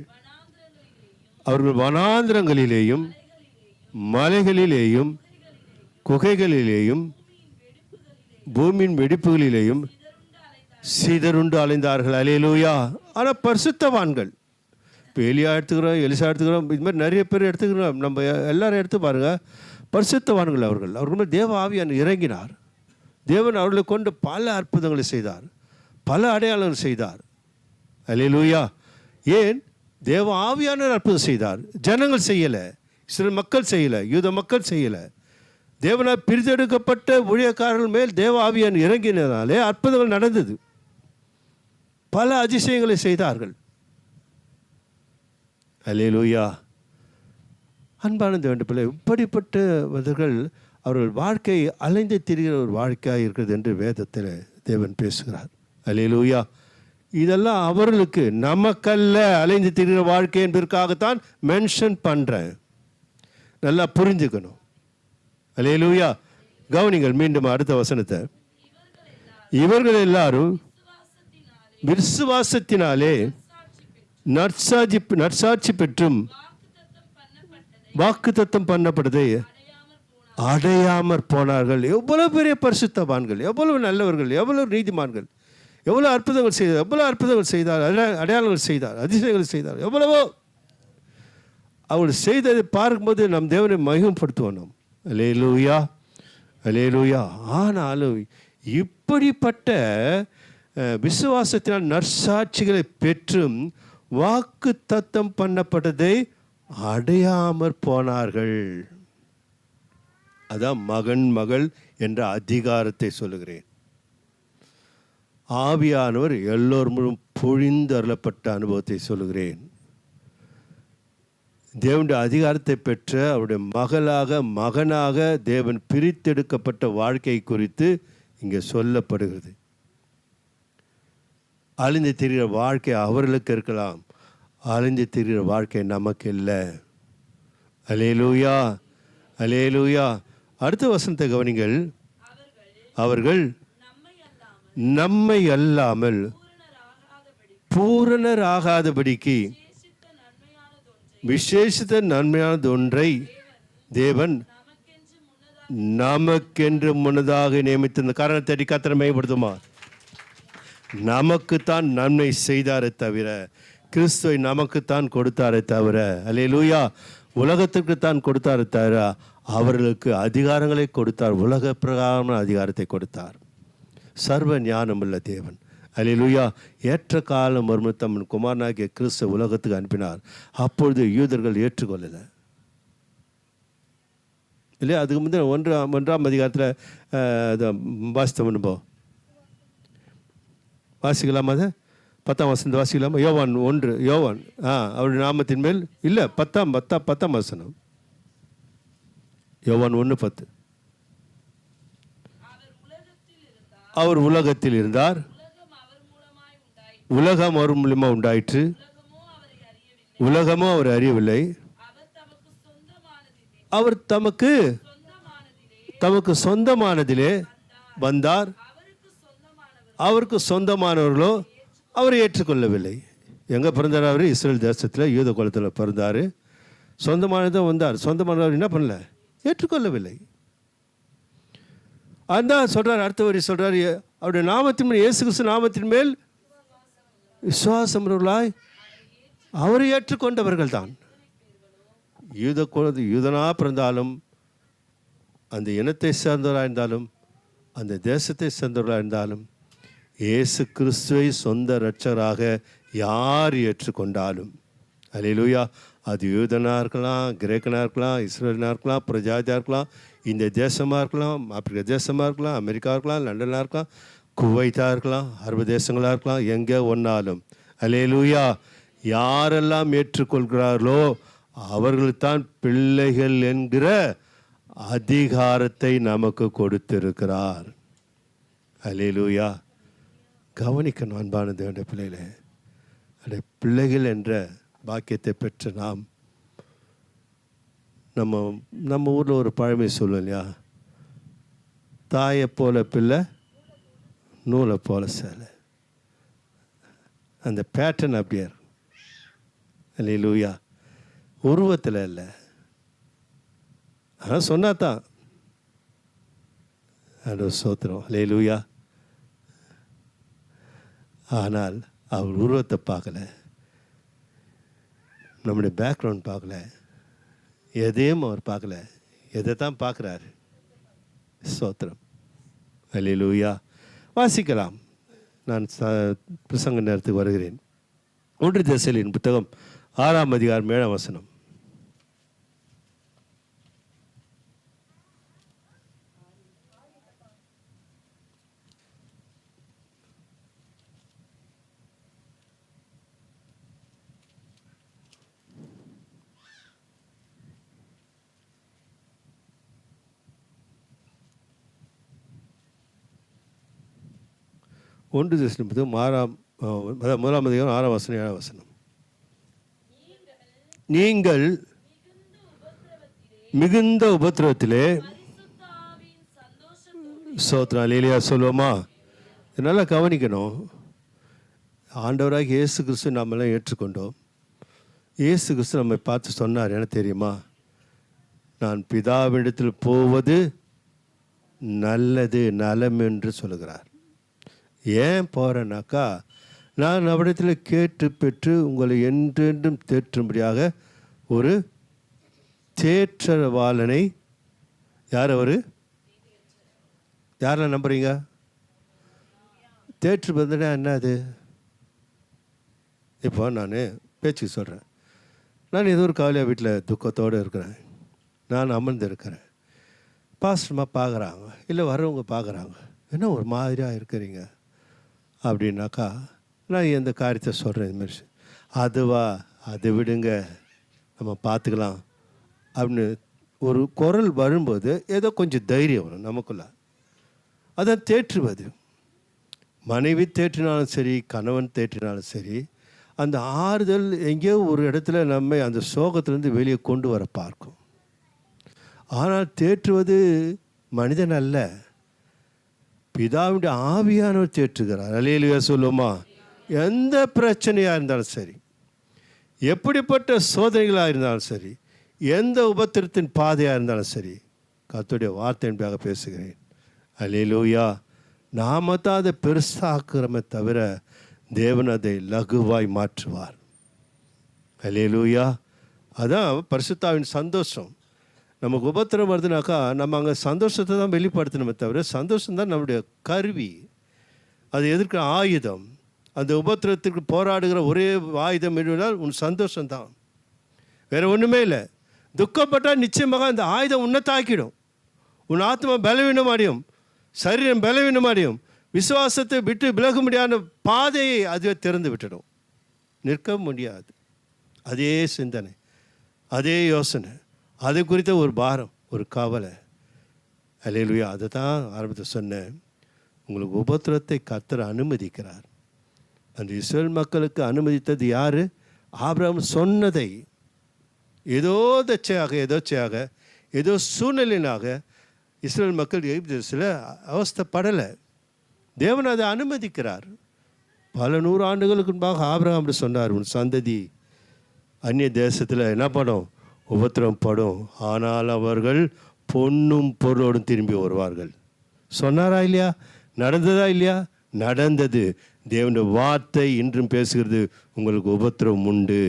வனாந்திரங்களிலேயும் மலைகளிலேயும் குகைகளிலேயும் பூமியின் வெடிப்புகளிலேயும் சிதறுண்டு அலைந்தார்கள். அல்லேலூயா. ஆனால் பரிசுத்தவான்கள், இப்போ எலியா எடுத்துக்கிறோம், எலிசா எடுத்துக்கிறோம், இது மாதிரி நிறைய பேர் எடுத்துக்கிறோம். நம்ம எல்லாரும் எடுத்து பாருங்கள், பரிசுத்தவான்கள் அவர்கள். அவர்கள் தேவ ஆவியான் இறங்கினார். தேவன் அவர்களை கொண்டு பல அற்புதங்களை செய்தார், பல அடையாளங்கள் செய்தார். அல்லேலூயா. ஏன்? தேவ ஆவியானவர் அற்புதம் செய்தார். ஜனங்கள் செய்யலை, இஸ்ரவேல் மக்கள் செய்யலை, யூத மக்கள் செய்யலை. தேவனால் பிரித்தெடுக்கப்பட்ட ஊழியக்காரர்கள் மேல் தேவ ஆவியான் இறங்கினதாலே அற்புதங்கள் நடந்தது. பல அதிசயங்களை செய்தார்கள். அல்லேலூயா. அன்பான தேவனுடைய பிள்ளை, இப்படிப்பட்டவர்கள் அவர்கள் வாழ்க்கை அலைந்து திரிகிற ஒரு வாழ்க்கையாக இருக்கிறது என்று வேதத்தில் தேவன் பேசுகிறார். அல்லேலூயா. இதெல்லாம் அவர்களுக்கு, நமக்கல்ல அலைந்து திரிகிற வாழ்க்கை என்பதற்காகத்தான் மென்ஷன் பண்ணுறேன். நல்லா புரிஞ்சுக்கணும். அல்லேலூயா. கவனிங்கள் மீண்டும் அடுத்த வசனத்தை. இவர்கள் எல்லாரும் விசுவாசத்தினாலே நற்சாட்சி பெற்றும் வாக்குத்தத்தம் பண்ணப்பட்டதை அடையாமற் போனார்கள். எவ்வளவு பெரிய பரிசுத்தவான்கள், எவ்வளவு நல்லவர்கள், எவ்வளவு நீதிமான்கள், எவ்வளோ அற்புதங்கள் செய்தார், எவ்வளோ அற்புதங்கள் செய்தார், அடையாளங்கள் செய்தார், அதிசயங்கள் செய்தார், எவ்வளவோ அவர்கள் செய்ததை பார்க்கும்போது நம் தேவனை மகிமைப்படுத்துவோம் நாம். அல்லேலூயா, அல்லேலூயா. ஆனாலும் இப்படிப்பட்ட விசுவாசத்தினால் நற்சாட்சிகளை பெற்றும் வாக்கு தத்தம் பண்ணப்பட்டதை அடையாமற் போனார்கள். அதான் மகன் மகள் என்ற அதிகாரத்தை சொல்லுகிறேன். ஆவியானவர் எல்லோரும் பொழிந்து அருளப்பட்ட அனுபவத்தை சொல்லுகிறேன். தேவனுடைய அதிகாரத்தை பெற்ற அவருடைய மகனாக தேவன் பிரித்தெடுக்கப்பட்ட வாழ்க்கை குறித்து இங்கே சொல்லப்படுகிறது. அழிந்து திரிகிற வாழ்க்கை அவர்களுக்கு இருக்கலாம், அழிந்து திரிகிற வாழ்க்கை நமக்கு இல்லை. அல்லேலூயா, அல்லேலூயா. அடுத்த வசனத்தை கவனிங்கள். அவர்கள் நம்மை அல்லாமல் பூரணராகாதபடிக்கு விசேஷித்த நன்மையானது ஒன்றை தேவன் நமக்கென்று முன்னதாக நியமித்த காரணத்தை கர்த்தரை மேம்படுத்துமா. நமக்குத்தான் நன்மை செய்தாரே தவிர, கிறிஸ்துவை நமக்குத்தான் கொடுத்தாரே தவிர, அல்லேலூயா, உலகத்திற்குத்தான் கொடுத்தாரே தவிர அவர்களுக்கு அதிகாரங்களை கொடுத்தார், உலக பிரகாரமான அதிகாரத்தை கொடுத்தார். சர்வ ஞானமுள்ள தேவன். அல்லேலூயா. ஏற்ற காலம் வரும் தம் குமாரனாகிய கிறிஸ்து உலகத்துக்கு அனுப்பினார். அப்பொழுது யூதர்கள் ஏற்றுக்கொள்ளலை இல்லையா? அதுக்கு முந்தைய ஒன்றாம் அதிகாரத்தில் வாசித்த முன்போ வாசிக்கலாமா? அதை 10ஆம் வசனத்தை வாசிக்கலாமா? யோவான் 1 யோவான் அவருடைய நாமத்தின் மேல் இல்லை 10ஆம் வசனம். யோவான் 1:10. அவர் உலகத்தில் இருந்தார், உலகம் அவர் மூலமாக உண்டாயிற்று, உலகமோ அவர் அறியவில்லை. அவர் தமக்கு சொந்தமானதிலே வந்தார், அவருக்கு சொந்தமானவர்களோ அவரை ஏற்றுக்கொள்ளவில்லை. எங்கே பிறந்தார்? அவர் இஸ்ரேல் தேசத்தில் யூத குலத்தில் பிறந்தார். சொந்தமானதான் வந்தார், சொந்தமானவர் என்ன பண்ணல? ஏற்றுக்கொள்ளவில்லை. அதான் சொல்கிறார், அடுத்த வரி சொல்கிறார், அவருடைய நாமத்தின் மேல், இயேசு கிறிஸ்து நாமத்தின் மேல் விசுவாசமுள்ளவர்களாய் அவரை ஏற்றுக்கொண்டவர்கள் தான். யூதனாக பிறந்தாலும், அந்த இனத்தை சேர்ந்தவராக இருந்தாலும், அந்த தேசத்தை சேர்ந்தவர்களாக இருந்தாலும், இயேசு கிறிஸ்துவை சொந்த இரட்சகராக யார் ஏற்றுக்கொண்டாலும், அல்லேலூயா, அது யூதனாக இருக்கலாம், கிரேக்கனாக இருக்கலாம், இஸ்ரேலனாக இருக்கலாம், பிரஜாதியாக இருக்கலாம், இந்த தேசமாக இருக்கலாம், ஆப்பிரிக்கா தேசமாக இருக்கலாம், அமெரிக்கா இருக்கலாம், லண்டனாக இருக்கலாம், குவைத்தாக இருக்கலாம், அரபு தேசங்களாக இருக்கலாம், எங்கே ஒன்றாலும், அல்லேலூயா, யாரெல்லாம் ஏற்றுக்கொள்கிறார்களோ அவர்கள்தான் பிள்ளைகள் என்கிற அதிகாரத்தை நமக்கு கொடுத்திருக்கிறார். அல்லேலூயா. கவனிக்கணும் அன்பான தேவனுடைய பிள்ளைகளே. அந்த பிள்ளைகள் என்ற பாக்கியத்தை பெற்ற நாம், நம்ம ஊரில் ஒரு பழமை சொல்லுவோம் இல்லையா, தாயை போல பிள்ளை நூலை போல சேலை. அந்த பேட்டர்ன் அப்படியே இருக்கும். அல்லேலூயா. உருவத்தில் இல்லை, ஆனால் சொன்னா தான் அந்த சோத்திரம். அல்லேலூயா. ஆனால் அவர் உருவத்தை பார்க்கல, நம்முடைய பேக்ரவுண்ட் பார்க்கல, எதையும் அவர் பார்க்கல. எதை தான் பார்க்குறாரு? ஸ்தோத்திரம். அல்லேலூயா. வாசிக்கலாம். நான் பிரசங்க நேரத்துக்கு வருகிறேன். 1 தெசலோனிக்கேயர் புத்தகம் 6ஆம் அதிகாரம் 7ஆம் வசனம். ஒன்று தெசலோனிக்கேயர் 1ஆம் அதிகாரம் 6ஆம் வசனம் 7ஆம் வசனம். நீங்கள் மிகுந்த உபத்திரவத்திலே ஸ்தோத்திரம். அல்லேலூயா சொல்லுவோமா? நல்லா கவனிக்கணும். ஆண்டவராக இயேசு கிறிஸ்து நம்மளாம் ஏற்றுக்கொண்டோம். இயேசு கிறிஸ்து நம்மை பார்த்து சொன்னார், என்ன தெரியுமா? நான் பிதாவிடத்தில் போவது நல்லது, நலம் என்று சொல்லுகிறார். ஏன் போகிறேன்னாக்கா, நான் அவரிடத்தில் கேட்டு பெற்று உங்களை என்றென்றும் தேற்றும்படியாக ஒரு தேற்றவாளனை, யார் அவர்? யாரெல்லாம் நம்புறீங்க? தேற்று வந்தனா என்ன அது? இப்போ நான் பேச்சுக்கு சொல்கிறேன். நான் ஏதோ ஒரு காலையாக வீட்டில் துக்கத்தோடு இருக்கிறேன். நான் அமர்ந்து இருக்கிறேன். பாஸ்டர்மா பார்க்குறாங்க, இல்லை வர்றவங்க பார்க்குறாங்க, என்ன ஒரு மாதிரியாக இருக்கிறீங்க அப்படின்னாக்கா, நான் எந்த காரியத்தை சொல்கிறேன், இதுமாரி அதுவா, அதை விடுங்க, நம்ம பார்த்துக்கலாம் அப்படின்னு ஒரு குரல் வரும்போது ஏதோ கொஞ்சம் தைரியம் வரும் நமக்குள்ள. அதான் தேற்றுவது. மனைவி தேற்றினாலும் சரி, கணவன் தேற்றினாலும் சரி, அந்த ஆறுதல் எங்கேயோ ஒரு இடத்துல நம்மை அந்த சோகத்திலேருந்து வெளியே கொண்டு வர பார்க்கும். ஆனால் தேற்றுவது மனிதன் அல்ல, பிதாவுடைய ஆவியானவர் தேற்றுகிறார். அல்லேலூயா சொல்லுமா? எந்த பிரச்சனையாக இருந்தாலும் சரி, எப்படிப்பட்ட சோதனைகளாக இருந்தாலும் சரி, எந்த உபத்திரத்தின் பாதையாக இருந்தாலும் சரி, கர்த்தருடைய வார்த்தையின்பாக பேசுகிறேன். அல்லேலூயா. நாம தான் அதை பெருசாக்குறமே தவிர தேவன் அதை லகுவாய் மாற்றுவார். அல்லேலூயா. அதான் பரிசுத்தாவின் சந்தோஷம். நமக்கு உபத்திரம் வருதுனாக்கா நம்ம அங்கே சந்தோஷத்தை தான் வெளிப்படுத்தணுமே தவிர, சந்தோஷம் தான் நம்முடைய கருவி, அது எதிர்க்கிற ஆயுதம். அந்த உபத்திரத்திற்கு போராடுகிற ஒரே ஆயுதம் என்னென்னால் உன் சந்தோஷம்தான், வேறு ஒன்றுமே இல்லை. துக்கப்பட்டால் நிச்சயமாக அந்த ஆயுதம் உன்னை தாக்கிடும். உன் ஆத்மா பலவீனம் அடையும், சரீரம் பலவீனம் அடையும், விசுவாசத்தை விட்டு விலக முடியாத பாதையை அதுவே திறந்து விட்டுடும், நிற்க முடியாது. அதே சிந்தனை, அதே யோசனை, அது குறித்த ஒரு பாரம், ஒரு கவலை. அல்லேலூயா. அதை தான் ஆரம்பத்தில் சொன்னேன். உங்களுக்கு உபத்திரத்தை கர்த்தர் அனுமதிக்கிறார். அந்த இஸ்ரேல் மக்களுக்கு அனுமதித்தது யார்? ஆபிரகாம் சொன்னதை ஏதோ தச்சையாக ஏதோ சூழ்நிலையினாக இஸ்ரேல் மக்கள் எகிப்து தேசத்தில் அவஸ்தைப்படலை. தேவன் அதை அனுமதிக்கிறார். பல 100 ஆண்டுகளுக்கு முன்பாக ஆபிரகாம் சொன்னார், உன் சந்ததி அந்நிய தேசத்தில் என்ன படும்? உபத்திரம் படும், ஆனால் அவர்கள் பொன்னும் பொருளோடும் திரும்பி வருவார்கள். சொன்னாரா இல்லையா? நடந்ததா இல்லையா? நடந்தது. தேவனுடைய வார்த்தை இன்றும் பேசுகிறது. உங்களுக்கு உபத்திரம் உண்டு,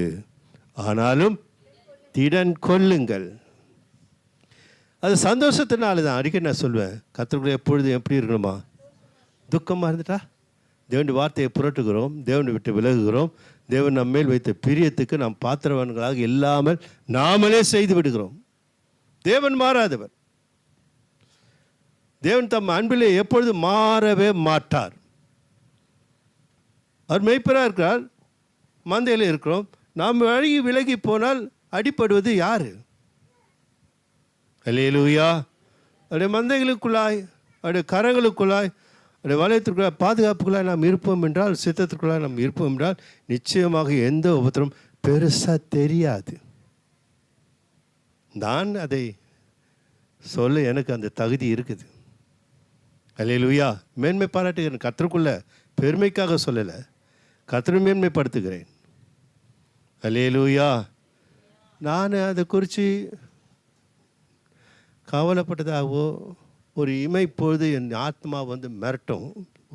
ஆனாலும் திடன் கொள்ளுங்கள். அது சந்தோஷத்தினால தான். அடிக்கடி நான் சொல்வேன், கர்த்தருக்குள்ள எப்பொழுதும் எப்படி இருக்கணுமா? துக்கமாக இருந்துட்டா தேவனுடைய வார்த்தையை புரட்டுகிறோம், தேவனை விட்டு விலகுகிறோம். தேவன் நம்ம மேல் வைத்த பிரியத்துக்கு நாம் பாத்திரவான்களாக இல்லாமல் நாமளே செய்து விடுகிறோம். தேவன் மாறாதவர். தேவன் தம் அன்பிலே எப்பொழுது மாறவே மாட்டார். அவர் மெய்ப்பராக இருக்கிறார், மந்தையில் இருக்கிறோம். நாம் வழி விலகி போனால் அடிப்படுவது யார்? அல்லேலூயா. அவருடைய மந்தைகளுக்குள்ளாய், அவருடைய கரங்களுக்குள்ளாய், அவருடைய வலயத்திற்குள்ளாய், பாதுகாப்புக்குள்ளாய் நாம் இருப்போம் என்றால், சித்தத்திற்குள்ளாய் நாம் இருப்போம் என்றால், நிச்சயமாக எந்த உபத்திரம் பெருசாக தெரியாது. நான் அதை சொல்ல எனக்கு அந்த தகுதி இருக்குது. அல்லேலூயா. மேன்மை பாராட்டுகிறேன். கர்த்தருக்குள்ள பெருமைக்காக சொல்லலை, கர்த்தரை மேன்மைப்படுத்துகிறேன். அல்லேலூயா. நான் அதை குறித்து கவலைப்பட்டதாகவோ, ஒரு இமைப்பொழுது என் ஆத்மா வந்து மிரட்டும்,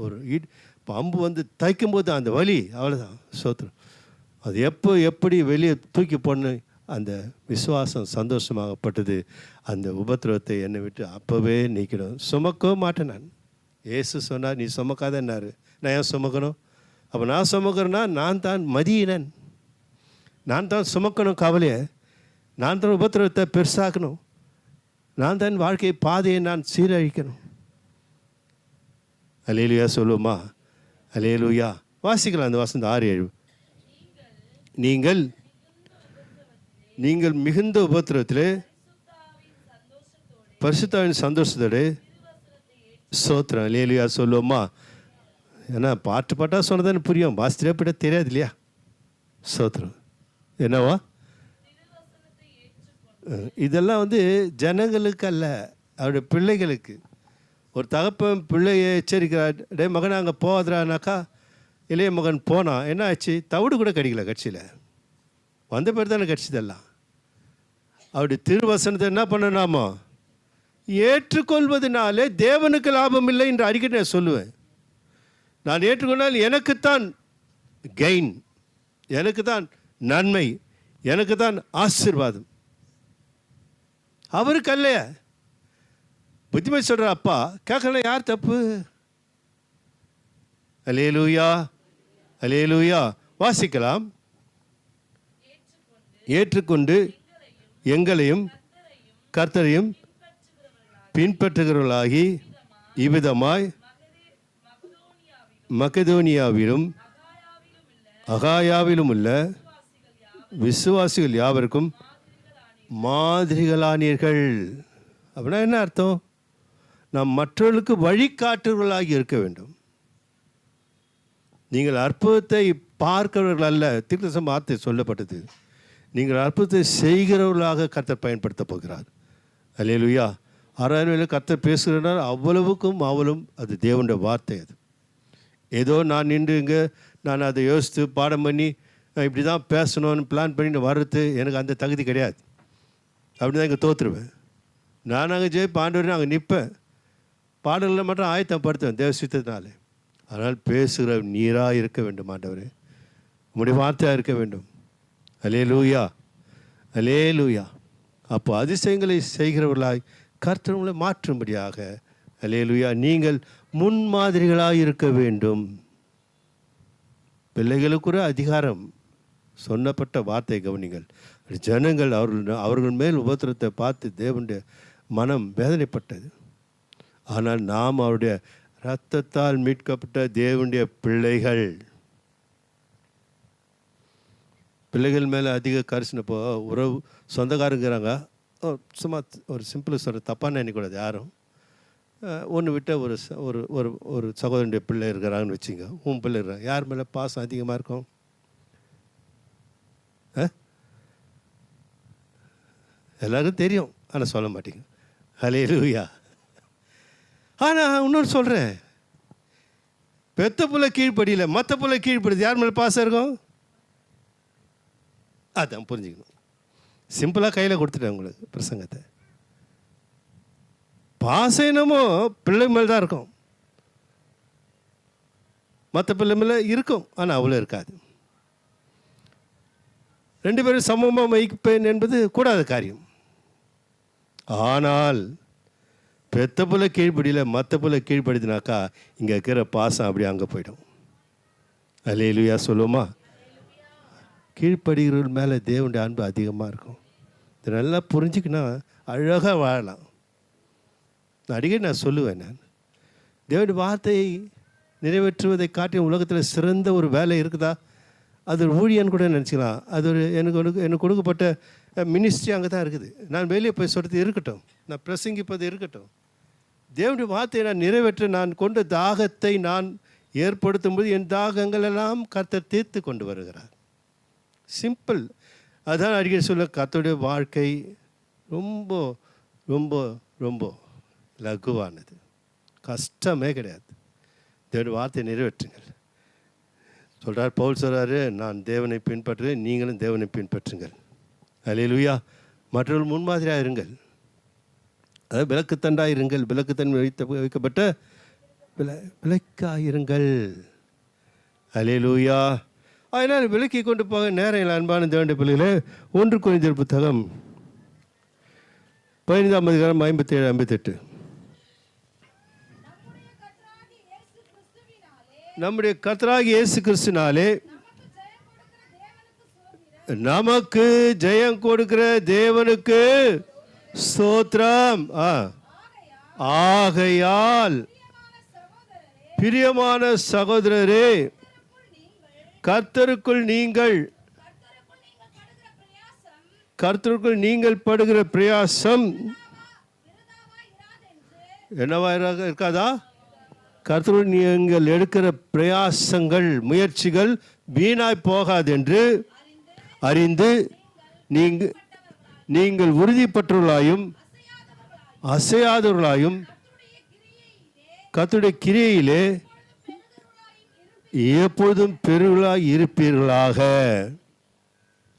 ஒரு அம்பு வந்து தைக்கும்போது அந்த வலி, அவ்வளோதான். சோத்திரம். அது எப்படி வெளியே தூக்கி போடணும், அந்த விசுவாசம் சந்தோஷமாகப்பட்டது. அந்த உபத்திரவத்தை என்னை விட்டு அப்போவே நீக்கிடும். சுமக்கவும் மாட்டேன் நான். இயேசு சொன்னார், நீ சுமக்காதன்னாரு. நான் ஏன் சுமக்கணும்? அப்போ நான் சுமக்கிறேன்னா நான் தான் மதியினன். நான் தான் சுமக்கணும் கவலையை, நான் தான் உபத்திரவத்தை பெருசாக்கணும், நான் தான் வாழ்க்கை பாதையை நான் சீரழிக்கணும். அல்லேலூயா சொல்லுமா? அல்லேலூயா. வாசிக்கலாம் அந்த வாசம் 6-7. நீங்கள் மிகுந்த உபத்திரவத்திலே பரிசுத்தாவின் சந்தோஷத்தோடு ஸ்தோத்திரம். அல்லேலூயா சொல்லுவோமா? ஏன்னா பாட்டாக சொன்னதானே புரியும், வாசித்திலே போய்ட்ட தெரியாது இல்லையா? ஸ்தோத்திரம். என்னவா இதெல்லாம் ஜனங்களுக்கு அல்ல, அவருடைய பிள்ளைகளுக்கு. ஒரு தகப்பன் பிள்ளையை எச்சரிக்கிறார், டே மகன் அங்கே போகாதானாக்கா. இளைய மகன் போனான், என்ன ஆச்சு? தவிடு கூட கிடைக்கல கட்சியில், வந்த பேர் தானே கட்சிதெல்லாம். அவருடைய திருவசனத்தை என்ன பண்ணனாமா? ஏற்றுக்கொள்வதனாலே தேவனுக்கு லாபம் இல்லை என்று அடிக்கடி நான் சொல்லுவேன். நான் ஏற்றுக்கொண்டால் எனக்குத்தான் கெயின், எனக்கு தான் நன்மை, எனக்கு தான் ஆசீர்வாதம், அவருக்கு அல்லையா. புத்திமை சொல்கிற அப்பா கேட்கலாம், யார் தப்பு? அல்லேலூயா, அல்லேலூயா. வாசிக்கலாம். ஏற்றுக்கொண்டு எங்களையும் கர்த்தரையும் பின்பற்றுகிறவர்களாகி இவ்விதமாய் மக்கெதோனியாவிலும் அகாயாவிலும் உள்ள விசுவாசிகள் யாவருக்கும் மாதிரிகளானீர்கள். அப்படின்னா என்ன அர்த்தம்? நாம் மற்றவர்களுக்கு வழிகாட்டுவர்களாகி இருக்க வேண்டும். நீங்கள் அற்புதத்தை பார்க்கிறவர்கள் அல்ல, தீர்க்கதரிசன வார்த்தை சொல்லப்பட்டது. நீங்கள் அற்புதத்தை செய்கிறவர்களாக கர்த்தர் பயன்படுத்த போகிறார். அல்லேலூயா. 6,000 வேலை கர்த்தர் பேசுகிறார், அவ்வளவுக்கும் அவளும் அது தேவனுடைய வார்த்தை. அது ஏதோ நான் நின்று இங்கே நான் அதை யோசித்து பாடம் பண்ணி இப்படி தான் பேசணும்னு பிளான் பண்ணி வர்றது எனக்கு அந்த தகுதி கிடையாது. அப்படி தான் இங்கே தோற்றுருவேன். நான் அங்கே ஜெயிப்பேன், ஆண்டவரே அங்கே நிற்பேன், பாடல்களை மட்டும் ஆயத்தப்படுத்துவேன் தேவ சித்தத்தினாலே. ஆனால் பேசுகிற நீராக இருக்க வேண்டும் ஆண்டவரே, உம்முடைய வார்த்தையாக இருக்க வேண்டும். அல்லேலூயா, அல்லேலூயா. அப்போ அதிசயங்களை செய்கிறவர்களாய் கர்த்தர்களை மாற்றும்படியாக அல்லேலூயா நீங்கள் முன்மாதிரிகளாக இருக்க வேண்டும். பிள்ளைகளுக்கு ஒரு அதிகாரம் சொன்னப்பட்ட வார்த்தை கவனிங்கள். ஜனங்கள் அவர்கள் மேல் உபத்திரத்தை பார்த்து தேவனுடைய மனம் வேதனைப்பட்டது. ஆனால் நாம் அவருடைய இரத்தத்தால் மீட்கப்பட்ட தேவனுடைய பிள்ளைகள். பிள்ளைகள் மேலே அதிக கரிசனப்போ உறவு சொந்தக்காரங்கிறாங்க, சும்மா ஒரு சிம்பிள் சொல்கிற, தப்பாக நினைக்கூடாது யாரும். ஒன்று விட்ட ஒரு ஒரு ஒரு சகோதரனுடைய பிள்ளை இருக்கிறாங்கன்னு வச்சுங்க, உன் பிள்ளை இருக்கிறாங்க, யார் மேலே பாசம் அதிகமாக இருக்கும்? எல்லாருக்கும் தெரியும், ஆனால் சொல்ல மாட்டீங்க. ஹல்லேலூயா. ஆனால் இன்னொன்று சொல்கிறேன், பெத்த புள்ள கீழ்ப்படியில் மற்ற புள்ள கீழ்ப்படுது, யார் மேலே பாசம் இருக்கும்? அதான் புரிஞ்சுக்கணும். சிம்பிளாக கையில் கொடுத்துட்டேன் உங்களுக்கு பிரசங்கத்தை. பாசம் என்னமோ பிள்ளை மேல் தான் இருக்கும், மற்ற பிள்ளை மேலே இருக்கும், ஆனால் அவ்வளோ இருக்காது. 2 பேரும் சமமாக வைப்பேன் என்பது கூடாத காரியம். ஆனால் பெத்த புள்ள கீழ்ப்படியில் மற்ற புள்ள கீழ்ப்படுத்தினாக்கா இங்கே இருக்கிற பாசம் அப்படி அங்கே போயிடும். அல்லேலூயா சொல்லுவோமா? கீழ்ப்படுகிறவர்கள் மேலே தேவனுடைய அன்பு அதிகமாக இருக்கும். இதை நல்லா புரிஞ்சுக்கினா அழகாக வாழலாம். அடிக்கடி நான் சொல்லுவேன், நான் தேவனுடைய வார்த்தையை நிறைவேற்றுவதை காட்டிய உலகத்தில் சிறந்த ஒரு வேலை இருக்குதா? அது ஒரு ஊழியன்னு கூட நினச்சிக்கலாம். அது ஒரு எனக்கு கொடுக்கப்பட்ட மினிஸ்ட்ரி அங்கே தான் இருக்குது. நான் வெளியே போய் சொல்கிறது இருக்கட்டும், நான் பிரசங்கிப்பது இருக்கட்டும், தேவனுடைய வார்த்தையை நான் நிறைவேற்ற நான் கொண்ட தாகத்தை நான் ஏற்படுத்தும்போது என் தாகங்கள் எல்லாம் கர்த்தர் தீர்த்து கொண்டு வருகிறார். சிம்பிள். அதான் அடிக்கடி சொல்ல, கர்த்தருடைய வாழ்க்கை ரொம்ப ரொம்ப ரொம்ப லகுவானது, கஷ்டமே கிடையாது. தேவனுடைய வார்த்தையை நிறைவேற்றுங்கள் சொல்கிறார். பவுல் சொல்கிறாரு, நான் தேவனை பின்பற்றுகிறேன், நீங்களும் தேவனை பின்பற்றுங்கள். அல்லேலூயா. மற்றவர்கள் முன்மாதிரியாக இருங்கள், அதாவது விளக்குத்தண்டாக இருங்கள், விளக்குத்தன் வைக்கப்பட்ட விளக்காயிருங்கள். அல்லேலூயா. அதனால் விளக்கி கொண்டு போக நேரம் அன்பான தேவனுடைய பிள்ளைகளே, 1 கொரிந்தியர் புத்தகம் 15-57-58. நம்முடைய கர்த்தராகிய இயேசு கிறிஸ்துனாலே நமக்கு ஜெயம் கொடுக்கிற தேவனுக்கு ஸ்தோத்திரம். ஆகையால் பிரியமான சகோதரரே, கர்த்தருக்குள் நீங்கள் படுகிற பிரயாசம் என்னவா இருக்காதா? கர்த்தருக்குள் நீங்கள் எடுக்கிற பிரயாசங்கள், முயற்சிகள் வீணாய் போகாது என்று அறிந்து நீங்கள் உறுதிப்பற்றவர்களாயும் அசையாதவர்களாயும் கர்த்தருடைய கிரியையிலே எப்பொழுதும் பெருளாய் இருப்பீர்களாக.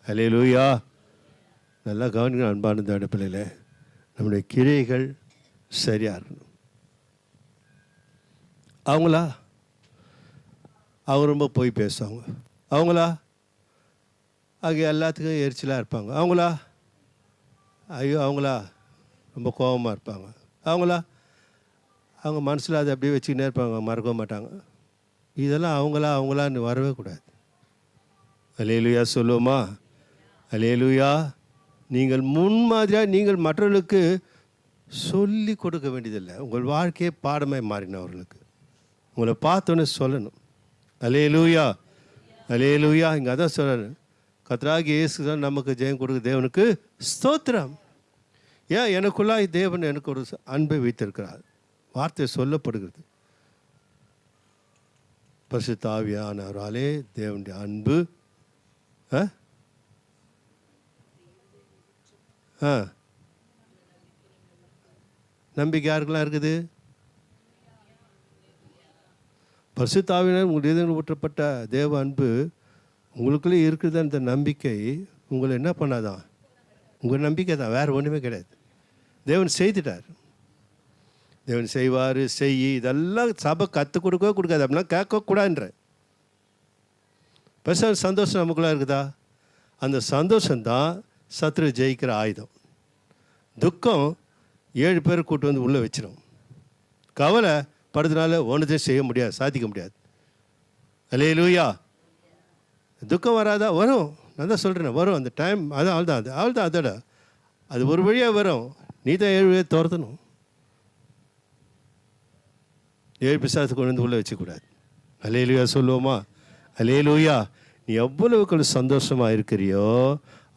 அல்லேலூயா. நல்லா கவனிக்கணும் அன்பான தேவனுடைய பிள்ளைகளே, நம்முடைய கிரியைகள் சரியா இருக்கணும். அவங்க ரொம்ப போய் பேசுவாங்க. அவங்க எல்லாத்துக்கும் எரிச்சலாக இருப்பாங்க. அவங்களா ரொம்ப கோபமாக இருப்பாங்க. அவங்க மனசில் அதை அப்படியே வச்சுக்கினே இருப்பாங்க, மறக்க மாட்டாங்க. இதெல்லாம் அவங்களான்னு வரவே கூடாது. அல்லேலூயா சொல்லுவோமா? அல்லேலூயா. நீங்கள் முன்மாதிரியாக நீங்கள் மற்றவர்களுக்கு சொல்லி கொடுக்க வேண்டியதில்லை. உங்கள் வாழ்க்கையே பாடமாய் மாறின அவர்களுக்கு உங்களை பார்த்தோன்னே சொல்லணும். அல்லேலூயா, அல்லேலூயா. இங்கே அதான் சொல்லணும், கர்த்தராகிய இயேசு தான் நமக்கு ஜெயம் கொடுக்க தேவனுக்கு ஸ்தோத்திரம். ஏன்? எனக்குள்ளாய் தேவன் எனக்கு ஒரு அன்பை வைத்திருக்கிறார். வார்த்தை சொல்லப்படுகிறது. பரிசுத்த ஆவியானவராலே தேவனுடைய அன்பு நம்பிக்கை யாருக்கெல்லாம் இருக்குது? பரிசுத்த ஆவியானவர் உங்களுடைய ஊற்றப்பட்ட தேவ அன்பு உங்களுக்குள்ளே இருக்குது. அந்த நம்பிக்கை உங்களை என்ன பண்ணாதான்? உங்கள் நம்பிக்கை தான், வேறு ஒன்றுமே கிடையாது. தேவன் செய்துட்டார். தேவன் செய்வார், இதெல்லாம் சபை கற்றுக் கொடுக்காது அப்படின்னா கேட்கக்கூடாதுன்ற பெருசாக சந்தோஷம் நமக்குள்ளே இருக்குதா? அந்த சந்தோஷம்தான் சத்துரு ஜெயிக்கிற ஆயுதம். துக்கம் 7 பேர் கூட்டு வந்து உள்ளே வச்சிடும். கவலை படுறதுனால ஒன்றுத்தையும் செய்ய முடியாது, சாதிக்க முடியாது. அல்லேலூயா. துக்கம் வராதா? வரும். நான் தான் சொல்கிறேன், வரும். அந்த டைம் அது அவள் தான் அதோட அது ஒரு வழியாக வரும். நீ தான் 7 வழியாக துரத்தணும். 7 பிசாசு கொண்டு வந்து உள்ளே வச்சக்கூடாது. அல்லேலூயா சொல்லுவோமா? அல்லேலூயா. நீ எவ்வளவுக்குள்ள சந்தோஷமாக இருக்கிறியோ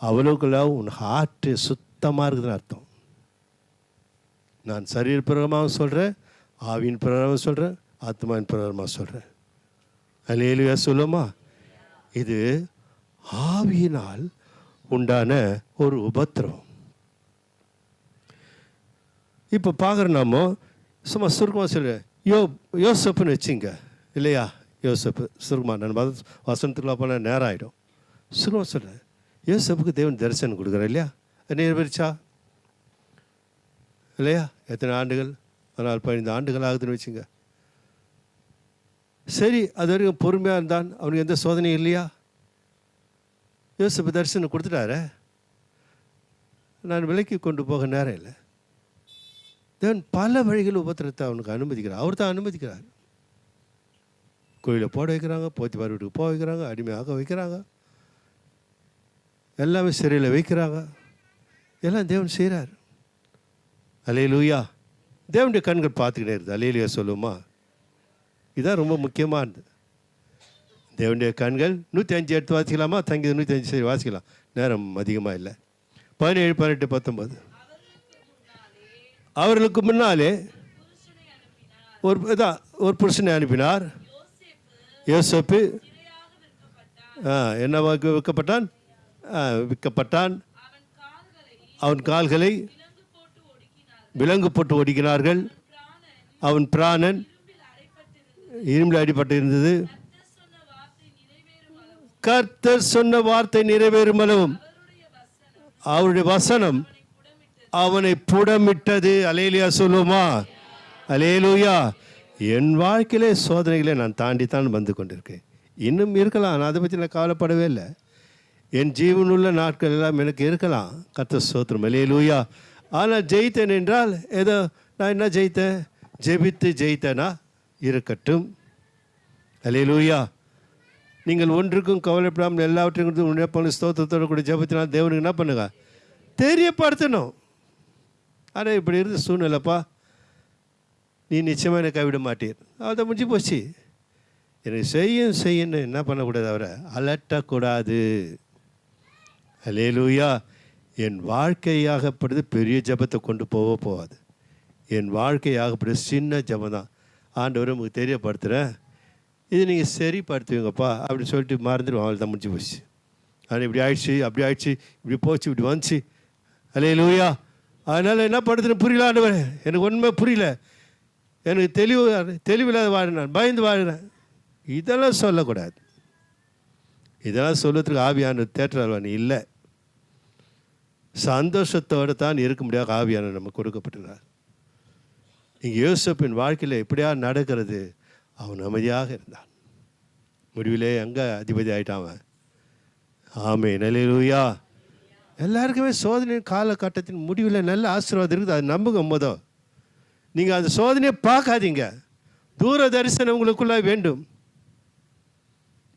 அவ்வளவுக்குள்ள உன் ஹார்ட்டு சுத்தமாக இருக்குதுன்னு அர்த்தம். நான் சரீர பிரகாரமாக சொல்கிறேன், ஆவியின் பிரகாரமாக சொல்கிறேன், ஆத்மாவின் பிரகாரமாக சொல்கிறேன். அல்லேலூயா சொல்லுவோமா? இது ஆவியினால் உண்டான ஒரு உபத்திரவம். இப்போ பார்க்குற நாமோ சும்மா சுருக்கமாக சொல்கிறேன். யோசப்புன்னு வச்சுங்க இல்லையா? யோசப்பு சுருக்கமாக நான் வசனத்துக்குள்ள போனால் நேரம் ஆகிடும். சுருக்கமாக சொல்கிறேன். யோசப்புக்கு தேவன் தரிசனம் கொடுக்குறேன் இல்லையா? நிறைவேறிச்சா இல்லையா? எத்தனை ஆண்டுகள்? 15 ஆண்டுகள் ஆகுதுன்னு வச்சுங்க. சரி, அது வரைக்கும் பொறுமையாக இருந்தான். அவனுக்கு எந்த சோதனையும் இல்லையா? யோசப்பு தரிசனம் கொடுத்துட்டாரே. நான் விலைக்கு கொண்டு போக நேரம் இல்லை. தேவன் பல வழிகள் உபத்திரத்தை அவனுக்கு அனுமதிக்கிறார். அவர் தான் அனுமதிக்கிறார். கோயிலில் போட வைக்கிறாங்க, போத்திபார் வீட்டுக்கு போக வைக்கிறாங்க, அடிமையாக வைக்கிறாங்க, எல்லாமே சிறையில் வைக்கிறாங்க. எல்லாம் தேவன் செய்கிறார். அல்லேலூயா. தேவனுடைய கண்கள் பார்த்துக்கிட்டே இருக்குது. அல்லேலூயா சொல்லுமா? இதுதான் ரொம்ப முக்கியமானது. தேவனுடைய கண்கள் 105 எடுத்து வாசிக்கலாமா? தங்கி 105 சரி வாசிக்கலாம், நேரம் அதிகமாக இல்லை. 17, 18, 19. அவர்களுக்கு முன்னாலே ஒரு புருஷனை அனுப்பினார். யோசேப்பு என்னவா விற்கப்பட்டான். அவன் கால்களை விலங்கு போட்டு ஒடுக்கினார்கள். அவன் பிராணன் இரும்பில் அடிபட்டு இருந்தது. கர்த்தர் சொன்ன வார்த்தை நிறைவேறும் அளவும் அவருடைய வசனம் அவனை புடமிட்டது. அல்லேலூயா சொல்லுமா? அல்லேலூயா. என் வாழ்க்கையிலே சோதனைகளை நான் தாண்டித்தான் வந்து கொண்டிருக்கேன். இன்னும் இருக்கலாம், நான் அதை பற்றி நான் கவலைப்படவே இல்லை. என் ஜீவனுள்ள நாட்கள் எல்லாம் எனக்கு இருக்கலாம். கர்த்தர் ஸ்தோத்திரம். அல்லேலூயா. ஆனால் ஜெயித்தேன் என்றால் ஏதோ நான் என்ன ஜெயித்தேன்? ஜெபித்து ஜெயித்தேனா இருக்கட்டும். அல்லேலூயா. நீங்கள் ஒன்றுக்கும் கவலைப்படாமல் எல்லாவற்றையும் உணர்ப்பான ஸ்தோத்திரத்தோடு கூட ஜெபத்தினால் தேவனுக்கு என்ன பண்ணுங்க, தெரியப்படுத்தணும். ஆனால் இப்படி இருந்த சூழ்நிலைப்பா, நீ நிச்சயமாக என்னை கைவிட மாட்டீர், அதை முடிஞ்சு போச்சு. எனக்கு செய்யணும் என்ன பண்ணக்கூடாது, அவரை அலட்டக்கூடாது. அல்லேலூயா. என் வாழ்க்கையாகப்படுது பெரிய ஜெபத்தை கொண்டு போகாது. என் வாழ்க்கையாகப்படுது சின்ன ஜெபம் தான். ஆண்டவர் உங்களுக்கு தெரியப்படுத்துகிறேன், இது நீங்கள் சரிப்படுத்துவீங்கப்பா அப்படின்னு சொல்லிட்டு மறந்துடுவோம். அவள் தான் முடிஞ்சு போச்சு. ஆனால் இப்படி ஆயிடுச்சு, அப்படி ஆயிடுச்சு, இப்படி போச்சு, இப்படி வந்துச்சு. அல்லேலூயா. அதனால் என்ன படுத்துன்னு புரியல ஆண்டவர், எனக்கு ஒன்றுமே புரியல, எனக்கு தெளிவில்லாத வாழ்கிறேன், பயந்து வாழ்கிறேன். இதெல்லாம் சொல்லக்கூடாது. இதெல்லாம் சொல்லுறதுக்கு ஆவியான தேற்றல் இல்லை. சந்தோஷத்தோடு தான் இருக்க முடியாத ஆவியான நம்ம கொடுக்கப்பட்டுள்ளார். இங்கே யோசேப்பின் வாழ்க்கையில் எப்படியா நடக்கிறது, அவன் அமைதியாக இருந்தான். முடிவிலே எங்கே அதிபதி ஆகிட்டான் அவன். ஆமென், அல்லேலூயா. எல்லாருக்குமே சோதனை காலகட்டத்தின் முடிவில் நல்ல ஆசீர்வாதம் இருக்குது, அது நம்புங்க. முதல் நீங்கள் அந்த சோதனையை பார்க்காதீங்க, தூர தரிசனம் உங்களுக்குள்ளே வேண்டும்.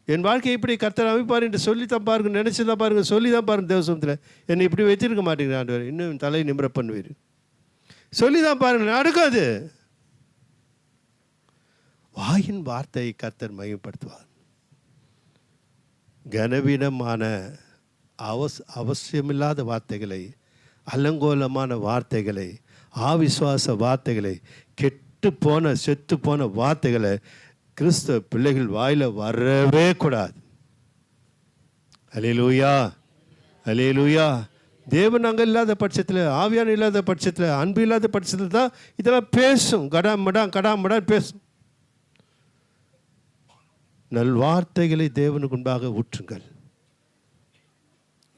என் வாழ்க்கையை இப்படி கர்த்தர் அமைப்பார் என்று சொல்லி தான் பாருங்க, நினச்சி தான் பாருங்கள், சொல்லி தான் பாருங்கள். தேவசமத்தில் என்னை இப்படி வச்சிருக்க மாட்டேங்கிறேன் ஆண்டவர், இன்னும் தலை நிமிர பண்ணுவீர், சொல்லி தான் பாருங்கள், நடக்காது. வாயின் வார்த்தையை கர்த்தர் மையப்படுத்துவார். கனவீனமான அவசியமில்லாத வார்த்தைகளை, அலங்கோலமான வார்த்தைகளை, ஆவிசுவாச வார்த்தைகளை, கெட்டு போன செத்து போன வார்த்தைகளை கிறிஸ்தவ பிள்ளைகள் வாயில் வரவே கூடாது. அல்லேலூயா, அல்லேலூயா. தேவன் அங்கே இல்லாத பட்சத்தில், ஆவியான இல்லாத பட்சத்தில், அன்பு இல்லாத பட்சத்தில் தான் இதெல்லாம் பேசும். கடாமடான்னு பேசும். நல்வார்த்தைகளை தேவனுக்கு முன்பாக ஊற்றுங்கள்.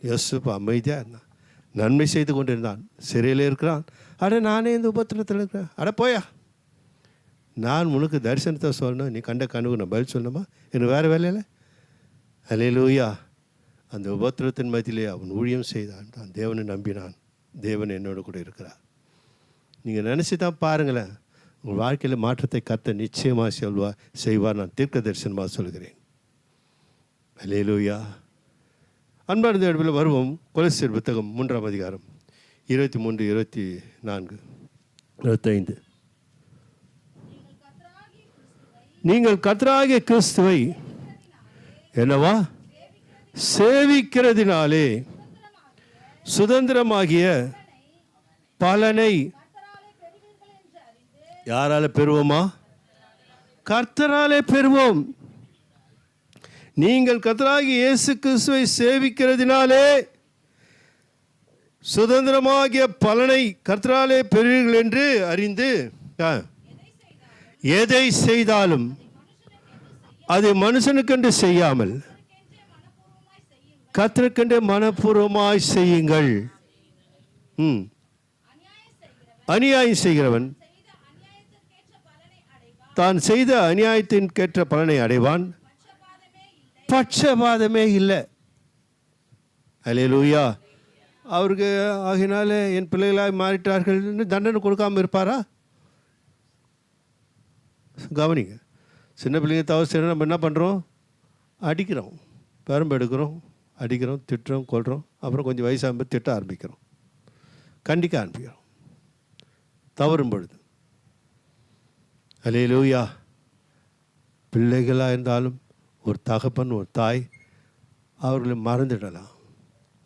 யோசேப்பு அமைதியாக இருந்தான், நன்மை செய்து கொண்டிருந்தான், சிறையில் இருக்கிறான். நானே இந்த உபத்திரத்தில் இருக்கிறேன், போயா, நான் உனக்கு தரிசனத்தை சொல்லணும், நீ கண்ட கனவு நான் பதில் சொல்லணுமா, எனக்கு வேறு வேலையில். அல்லேலூயா. அந்த உபத்திரத்தின் மத்தியிலே அவன் ஊழியம் செய்தான், தான் தேவனை நம்பினான். தேவன் என்னோட கூட இருக்கிறார். நீங்கள் நினச்சி தான் பாருங்களேன், உங்கள் வாழ்க்கையில் மாற்றத்தை கர்த்தர் நிச்சயமாக செய்வார். நான் தீர்க்க தரிசனமாக சொல்கிறேன். அல்லேலூயா. அன்பார்ந்த இடத்தில் வருவோம். கொலோசியர் புத்தகம் 3ஆம் அதிகாரம் 23, 24, 25. நீங்கள் கர்த்தராகிய கிறிஸ்துவை என்னவா சேவிக்கிறதினாலே சுதந்திரமாகிய பலனை யாரால பெறுவோமா? கர்த்தராலே பெறுவோம். நீங்கள் கர்த்தராகிய இயேசு கிறிஸ்துவை சேவிக்கிறதினாலே சுதந்திரமாகிய பலனை கர்த்தராலே பெறுவீர்கள் என்று அறிந்து எதை செய்தாலும் அதை மனுஷனுக்கென்று செய்யாமல் கர்த்தருக்கென்று மனப்பூர்வமாய் செய்யுங்கள். அநியாயம் செய்கிறவன் தான் செய்த அநியாயத்திற்கேற்ற பலனை அடைவான், பட்சபாதமே இல்லை. அல்லேலூயா. அவருக்கு ஆகினால என் பிள்ளைகளாய் மாறிட்டார்கள் தண்டனை கொடுக்காமல் இருப்பாரா? கவனிங்க, சின்ன பிள்ளைங்க தவறு செய்யணும், நம்ம என்ன பண்ணுறோம்? அடிக்கிறோம், பெரம்பு எடுக்கிறோம், அடிக்கிறோம், திட்டுறோம், கொள்கிறோம். அப்புறம் கொஞ்சம் வயசாகும்போது திட்ட ஆரம்பிக்கிறோம், கண்டிக்க ஆரம்பிக்கிறோம் தவறும் பொழுது. அல்லேலூயா. பிள்ளைகளாக இருந்தாலும் ஒரு தகப்பன், ஒரு தாய், அவர்களை மறந்துடலாம்.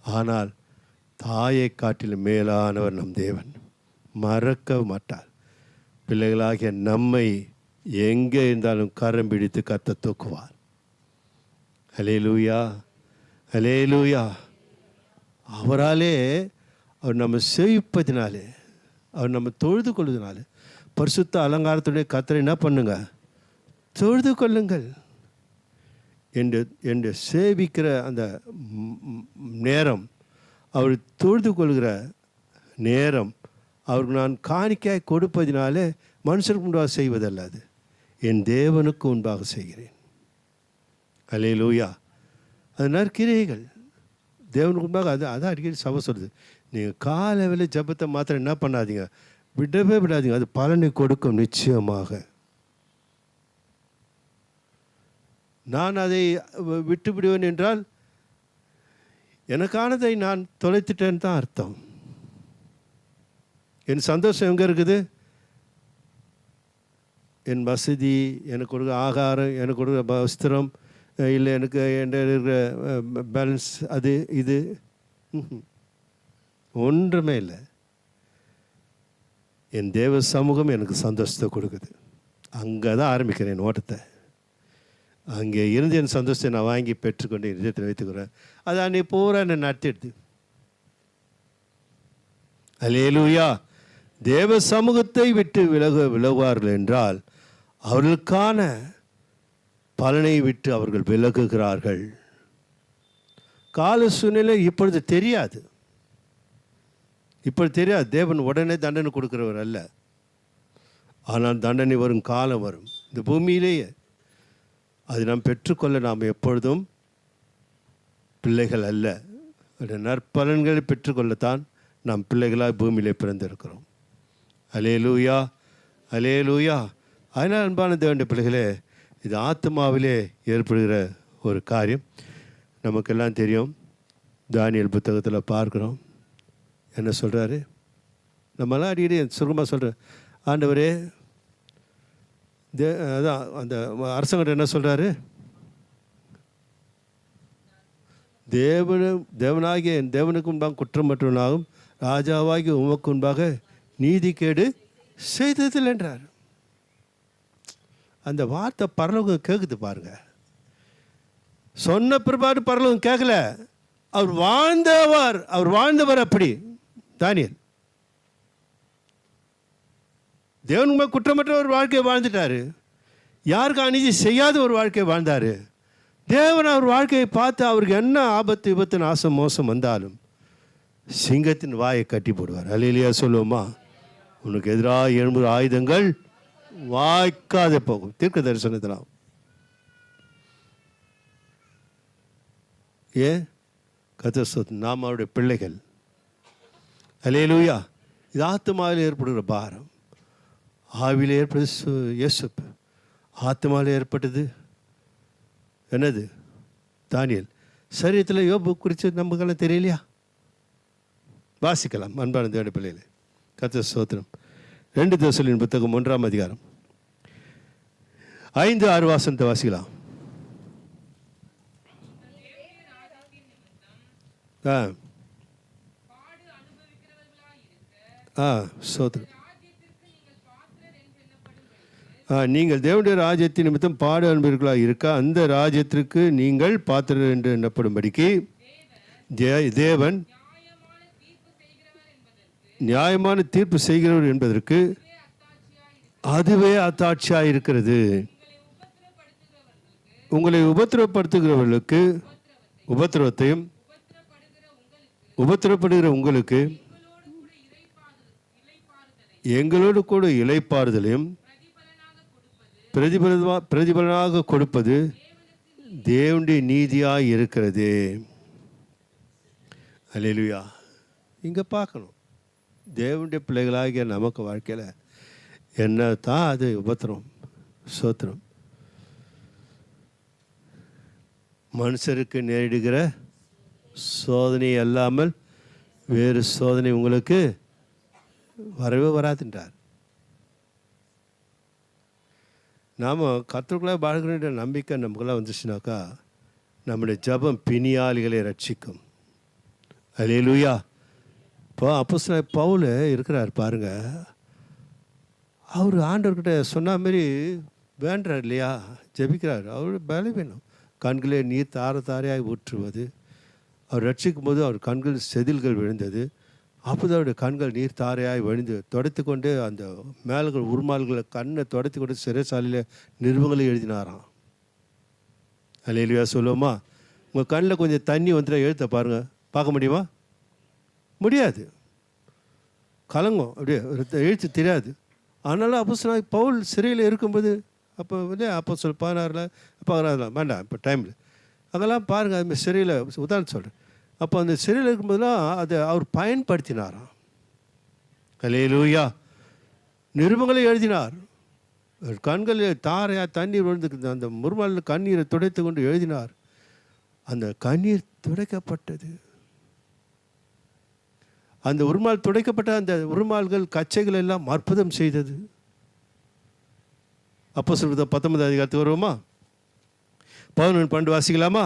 ஆனால் தாயை காட்டிலும் மேலானவர் நம் தேவன், மறக்க மாட்டார். பிள்ளைகளாகிய நம்மை எங்கே இருந்தாலும் கரம் பிடித்து கர்த்தர் தூக்குவார். அல்லேலூயா, அல்லேலூயா. அவராலே, அவர் நம்ம சேவிப்பதினாலே, அவர் நம்ம தொழுது கொள்வதனால, பரிசுத்த அலங்காரத்துடைய கர்த்தரை என்ன பண்ணுங்க? தொழுது கொள்ளுங்கள். என்று சேவிக்கிற அந்த நேரம், அவர் தொழுது கொள்கிற நேரம், அவருக்கு நான் காணிக்கையாய் கொடுப்பதினாலே மனுஷனுக்கு முன்பாக செய்வதல்ல, அது என் தேவனுக்கு முன்பாக செய்கிறேன். அல்லேலூயா. அது நற்கிரியைகள் தேவனுக்கு முன்பாக. அதான் அடிக்கடி சபை சொல்லுது, நீங்கள் காலையில் ஜபத்தை மாத்திரம் என்ன பண்ணாதீங்க, விடவே விடாதீங்க, அது பலனை கொடுக்கும் நிச்சயமாக. நான் அதை விட்டு விடுவேன் என்றால் எனக்கானதை நான் தொலைத்துட்டேன்னு தான் அர்த்தம். என் சந்தோஷம் எங்கே இருக்குது? என் வசதி, எனக்கு கொடுக்குற ஆகாரம், எனக்கு கொடுக்குற வஸ்திரம், இல்லை எனக்கு என்கிட்ட இருக்கிற பேலன்ஸ், அது இது ஒன்றுமே இல்லை. என் தேவ சமூகம் எனக்கு சந்தோஷத்தை கொடுக்குது. அங்கே தான் ஆரம்பிக்கிறேன் என் ஓட்டத்தை. அங்கே இருந்து என் சந்தோஷத்தை நான் வாங்கி பெற்றுக்கொண்டு என் இதயத்தில் வைத்துக்கிறேன். அது அன்னைக்கு பூரா என்னை நடத்திடுது. அல்லேலூயா. தேவ சமூகத்தை விட்டு விலகுவார்கள் என்றால் அவர்களுக்கான பலனை விட்டு அவர்கள் விலகுகிறார்கள். கால சூழ்நிலை இப்பொழுது தெரியாது. இப்பொழுது தெரியாது. தேவன் உடனே தண்டனை கொடுக்கிறவர் அல்ல. ஆனால் தண்டனை வரும் காலம் வரும் இந்த பூமியிலேயே. அது நாம் பெற்றுக்கொள்ள நாம் எப்பொழுதும் பிள்ளைகள் அல்ல. நற்பலன்களை பெற்றுக்கொள்ளத்தான் நாம் பிள்ளைகளாக பூமியிலே பிறந்திருக்கிறோம். அல்லேலூயா, அல்லேலூயா. அதனால் அன்பான தேவனுடைய பிள்ளைகளே, இது ஆத்மாவிலே ஏற்படுகிற ஒரு காரியம். நமக்கெல்லாம் தெரியும். தானியேல் புத்தகத்தில் பார்க்குறோம். என்ன சொல்கிறாரு? நம்மளாம் அடிக்கடி சுருக்கமாக சொல்கிறேன். ஆண்டவரே, அதான் அந்த அரசங்கிட்ட என்ன சொல்கிறாரு? தேவனாகிய என் தேவனுக்கு முன்பாக குற்றமற்றவனாகும், ராஜாவாகி உமக்கு முன்பாக நீதிகேடு செய்ததில்லை என்றார். அந்த வார்த்தை பரலோகம் கேட்குது பாருங்க. சொன்ன பிற்பாடு பரலோகம் கேட்கல. அவர் வாழ்ந்தவர் அப்படி. தானியேல் தேவனுக்கு குற்றமற்ற ஒரு வாழ்க்கையை வாழ்ந்துட்டாரு. யாருக்கு அநீதி செய்யாத ஒரு வாழ்க்கையை வாழ்ந்தார். தேவன் அவர் வாழ்க்கையை பார்த்து அவருக்கு என்ன ஆபத்து விபத்து நாசம் மோசம் வந்தாலும் சிங்கத்தின் வாயை கட்டி போடுவார். அல்லேலூயா சொல்லுவோமா? உனக்கு எதிராக எழும்புகிற ஆயுதங்கள் வாய்க்காத போகும். தீர்க்க தரிசனத்திலாம் ஏன் கர்த்தர் நாம் அவருடைய பிள்ளைகள். அல்லேலூயா. இது ஆத்மாவில் ஏற்படுகிற பாரம். ஆவியில் ஏற்பட்டது யோசேப்பு, ஆத்மாவில் ஏற்பட்டது என்னது? தானியேல். சரீரத்தில் யோபு குறித்து நமக்கெல்லாம் தெரியலையா? வாசிக்கலாம் அன்பான தேவனுடைய பிள்ளைகளே. கர்த்தர் ஸ்தோத்திரம். 2 தெசலோனிக்கேயர் புத்தகம் 1ஆம் அதிகாரம் 5-6 வாசனத்தை வாசிக்கலாம். ஸ்தோத்திரம். நீங்கள் தேவனுடைய ராஜ்யத்தின் நிமித்தம் பாடு அனுபவிகளாக இருக்க அந்த ராஜ்யத்திற்கு நீங்கள் பாத்திரர் என்று எண்ணப்படும்படிக்கு தேவன் நியாயமான தீர்ப்பு செய்கிறவர் என்பதற்கு அதுவே அத்தாட்சியாக இருக்கிறது. உங்களை உபத்திரவப்படுத்துகிறவர்களுக்கு உபத்திரவத்தையும் உபத்திரப்படுகிற உங்களுக்கு எங்களோடு கூட இளைப்பாறுதலையும் பிரதிபலனாக கொடுப்பது தேவனுடைய நீதியாக இருக்கிறது. அல்லேலூயா. இங்கே பார்க்கணும், தேவனுடைய பிள்ளைகளாகிய நமக்கு வாழ்க்கையில் என்ன தான் அது உபத்திரம் சோத்திரம். மனுஷருக்கு நேரிடுகிற சோதனை அல்லாமல் வேறு சோதனை உங்களுக்கு வரவே வராதுன்றார். நாம் கர்த்தருக்குள்ளே வாழ்கிற நம்பிக்கை நமக்குள்ளே வந்துச்சுனாக்கா நம்முடைய ஜெபம் பிணியாளிகளை ரட்சிக்கும். அல்லேலூயா. இப்போ அப்போஸ்தலன் பவுல் இருக்கிறார் பாருங்க. அவர் ஆண்டவர்கிட்ட சொன்ன மாரி வேண்டார் இல்லையா, ஜெபிக்கிறார். அவருடைய பலவீனம் கண்களே நீர் தாரையாக ஊற்றுவது. அவர் ரட்சிக்கும் போது அவர் கண்கள் செதில்கள் விழுந்தது. அப்போது அவருடைய கண்கள் நீர் தாரையாய் வழிந்து துடைத்து கொண்டு அந்த மேல்கள் உருமால்களை கண்ணை துடைத்து கொண்டு சிறைசாலையில் நிறுவங்களை எழுதினாராம். அல்லேலூயா சொல்லுவோமா? உங்கள் கண்ணில் கொஞ்சம் தண்ணி வந்துட்டு எழுத்த பாருங்கள், பார்க்க முடியுமா? முடியாது, கலங்கும், அப்படியே எழுத்து தெரியாது. ஆனாலும் அப்போஸ்தலன் பவுல் சிறையில் இருக்கும்போது அப்போ அப்போஸ்தலர் 16 வேண்டாம் இப்போ டைமில் அதெல்லாம் பாருங்கள். அது சிறையில் உதாரணம் சொல்கிறேன். அப்போ அந்த சிறையில் இருக்கும்போதெல்லாம் அதை அவர் பயன்படுத்தினாராம். அல்லேலூயா. நிருபங்களை எழுதினார். கண்களில் தாரையா தண்ணீர் விழுந்துக்கிறது. அந்த முருமாலில் கண்ணீரை துடைத்து கொண்டு எழுதினார். அந்த கண்ணீர் துடைக்கப்பட்டது. அந்த உருமால் துடைக்கப்பட்ட அந்த உருமால்கள் கச்சைகள் எல்லாம் அற்புதம் செய்தது. அப்போஸ்தலர் 19 அதிகாரத்துக்கு வருவோமா? 11-12 வாசிக்கலாமா?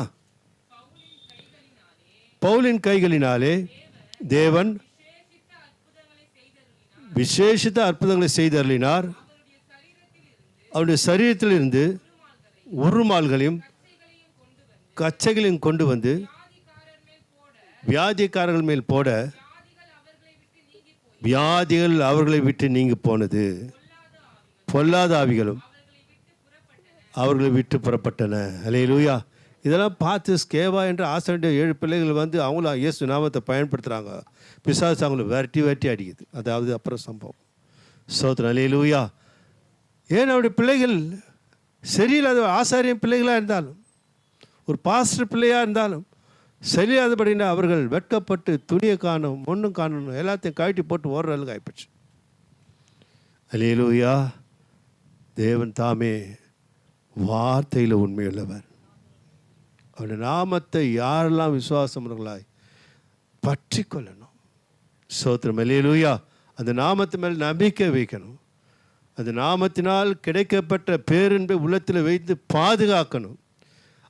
பவுலின் கைகளினாலே தேவன் விசேஷித்த அற்புதங்களை செய்தருளினார். அவருடைய சரீரத்திலிருந்து உருமால்களையும் கச்சைகளையும் கொண்டு வந்து வியாதிக்காரர்கள் மேல் போட வியாதிகள் அவர்களை விட்டு நீங்கி போனது. பொல்லாத ஆவிகளும் அவர்களை விட்டு புறப்பட்டன. அல்லேலூயா. இதெல்லாம் பார்த்து ஸ்கேவா என்ற ஆசாரிய 7 பிள்ளைகள் வந்து அவங்களும் இயேசு நாமத்தை பயன்படுத்துகிறாங்க. பிசாசு அவங்களை விரட்டி அடிக்குது. அதாவது அப்புறம் சம்பவம். ஸ்தோத்திரம். அல்லேலூயா. ஏன் அவருடைய பிள்ளைகள் சரியில்லாத ஆசாரிய பிள்ளைகளாக இருந்தாலும், ஒரு பாஸ்டர் பிள்ளையாக இருந்தாலும் சரியாதபடினா அவர்கள் வெட்கப்பட்டு துணியை காணும், ஒன்றும் காணணும், எல்லாத்தையும் கழட்டி போட்டு ஓடுற அளவுக்கு ஆகிப்போச்சு. அல்லேலூயா. தேவன் தாமே வார்த்தையில் உண்மையுள்ளவர். அவருடைய நாமத்தை யாரெல்லாம் விசுவாசமுள்ளவர்களாய் பற்றி கொள்ளணும். ஸ்தோத்திரம். அல்லேலூயா. அந்த நாமத்து மேல் நம்பிக்கை வைக்கணும். அந்த நாமத்தினால் கிடைக்கப்பட்ட பேரன்பை உள்ளத்தில் வைத்து பாதுகாக்கணும்.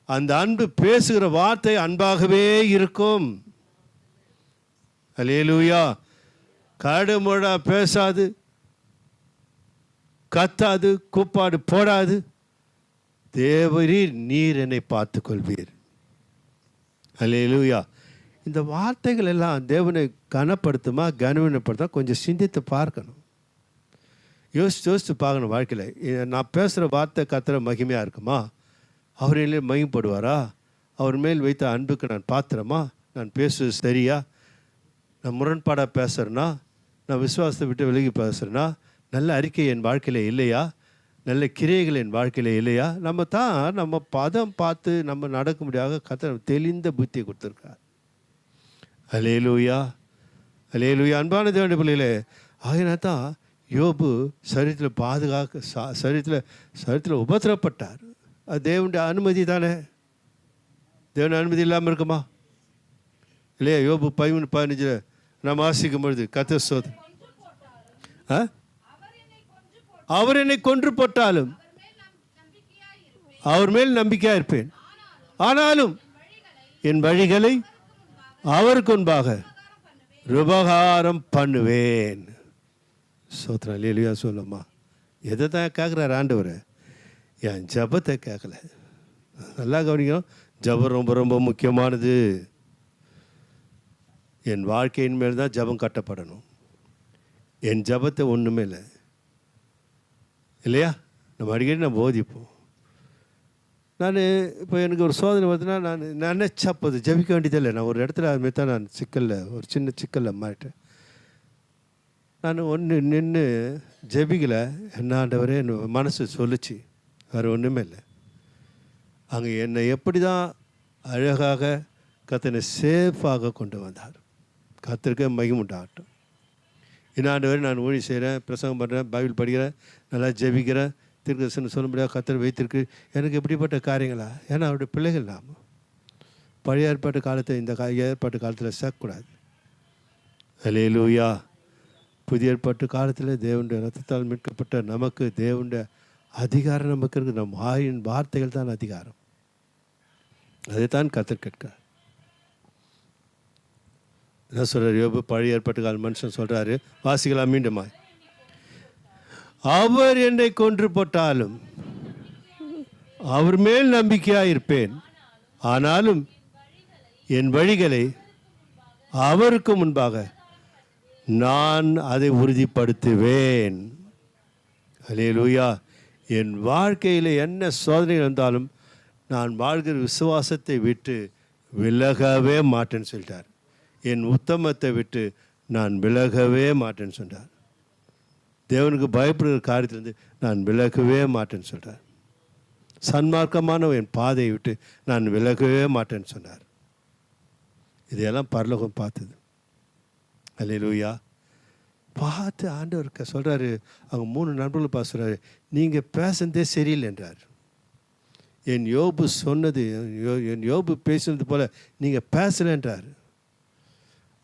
அந்த அன்பு பேசுகிற வார்த்தை அன்பாகவே இருக்கும். அல்லேலூயா. கடுமுழா பேசாது, கத்தாது, கூப்பாடு போடாது. தேவரீர் நீர் என்னை பார்த்து கொள்வீர். அல்லேலூயா. இந்த வார்த்தைகள் எல்லாம் தேவனை கனப்படுத்துமா கனவீனப்படுத்தா கொஞ்சம் சிந்தித்து பார்க்கணும். யோசித்து பார்க்கணும். வாழ்க்கையில் நான் பேசுகிற வார்த்தை கர்த்தர மகிமையாக இருக்குமா? அவரிலே மகிமைப்படுவாரா? அவர் மேல் வைத்த அன்புக்கு நான் பாத்திரமா? நான் பேசுவது சரியா? நான் முரண்பாடாக பேசுகிறேன்னா? நான் விசுவாசத்தை விட்டு விலகி பேசுகிறேன்னா? நல்ல அறிக்கை என் வாழ்க்கையில் இல்லையா? நல்ல கிரியைகள் என் வாழ்க்கையில் இல்லையா? நம்ம பதம் பார்த்து நம்ம நடக்க முடியாத கர்த்தர் தெளிந்த புத்தியை கொடுத்துருக்கார். அல்லேலூயா. அல்லேலூயா. அன்பான தேவனுடைய பிள்ளைகளே, ஆகினா தான் யோபு சரீரத்தில் சரீரத்தில் உபத்திரப்பட்டார். அது தேவனுடைய அனுமதி தானே. தேவனுடைய அனுமதி இல்லாமல் இருக்குமா? இல்லையா? யோபு 13-15 நாம் வாசிக்கும் பொழுது கர்த்தர் ஸ்தோத்திரம். அவர் என்னை கொன்று போட்டாலும் அவர் மேல் நம்பிக்கையாக இருப்பேன். ஆனாலும் என் வழிகளை அவருக்கு முன்பாக உபகாரம் பண்ணுவேன். ஸ்தோத்திரம். அல்லேலூயா. சொல்லுமா. எதை தான் கேட்குறாரு ஆண்டவர்? என் ஜபத்தை கேட்கல. நல்லா கவனிக்கணும். ஜபம் ரொம்ப ரொம்ப முக்கியமானது. என் வாழ்க்கையின் மேல் தான் ஜபம் கட்டப்படணும். என் ஜபத்தை ஒன்றுமே இல்லை இல்லையா? நம்ம அடிக்கடி போதிப்போம். நான் இப்போ எனக்கு ஒரு சோதனை பார்த்தீங்கன்னா நான் நினச்சப்போது ஜபிக்க வேண்டியதில்லை. நான் ஒரு இடத்துல அதுமாரி தான் நான் ஒரு சின்ன சிக்கலில் மாறிட்டேன். நான் ஒன்று நின்று ஜபிக்கலை. என்ன ஆண்டவரே என் மனசு சொல்லிச்சு, வேறு ஒன்றுமே இல்லை. அங்கே என்னை எப்படி தான் அழகாக கர்த்தனை சேஃபாக கொண்டு வந்தார். கர்த்தருக்கே மகிமுண்டாகட்டும். ஆண்டவரே நான் ஊழி செய்கிறேன், பிரசங்கம் பண்ணுறேன், பைபிள் படிக்கிறேன், நல்லா ஜெபிக்கிறேன், தீர்க்கதரிசனம் சொல்ல முடியாது கர்த்தர் வைத்திருக்கு. எனக்கு எப்படிப்பட்ட காரியங்களா? ஏன்னா அவருடைய பிள்ளைகள் நாம் பழைய ஏற்பாட்டு காலத்தை இந்த ஏற்பாட்டு காலத்தில் சேர்க்கக்கூடாது. அல்லேலூயா. புதிய ஏற்பாட்டு காலத்தில் தேவனுடைய ரத்தத்தால் மீட்கப்பட்ட நமக்கு தேவனுடைய அதிகாரம் நமக்கு இருக்குது. நம் ஆயின் வார்த்தைகள் தான் அதிகாரம். அதைத்தான் கர்த்தர் கேட்கிறார். என்ன சொல்கிறார் யோபு? பழைய ஏற்பாட்டு கால மனுஷன் சொல்கிறாரு, வாசிக்கலாம் மீண்டுமா. அவர் என்னை கொன்று போட்டாலும் அவர் மேல் நம்பிக்கையாக இருப்பேன். ஆனாலும் என் வழிகளை அவருக்கு முன்பாக நான் அதை உறுதிப்படுத்துவேன். அல்லேலூயா. என் வாழ்க்கையில் என்ன சோதனை இருந்தாலும் நான் வாழ்கிற விசுவாசத்தை விட்டு விலகவே மாட்டேன்னு சொல்லிட்டார். என் உத்தமத்தை விட்டு நான் விலகவே மாட்டேன்னு சொன்னார். தேவனுக்கு பயப்படுகிற காரியத்திலிருந்து நான் விலகவே மாட்டேன்னு சொல்கிறார். சன்மார்க்கமான என் பாதையை விட்டு நான் விலகவே மாட்டேன்னு சொன்னார். இதையெல்லாம் பரலோகம் பார்த்தது. அல்லேலூயா. பார்த்து ஆண்டவர் சொல்கிறாரு, அவங்க 3 நண்பர்கள் பார்த்து நீங்கள் பேசுனதே சரியில்லை என்றார். என் யோபு சொன்னது, என் யோபு பேசுனது போல் நீங்கள் பேசலைன்றார்.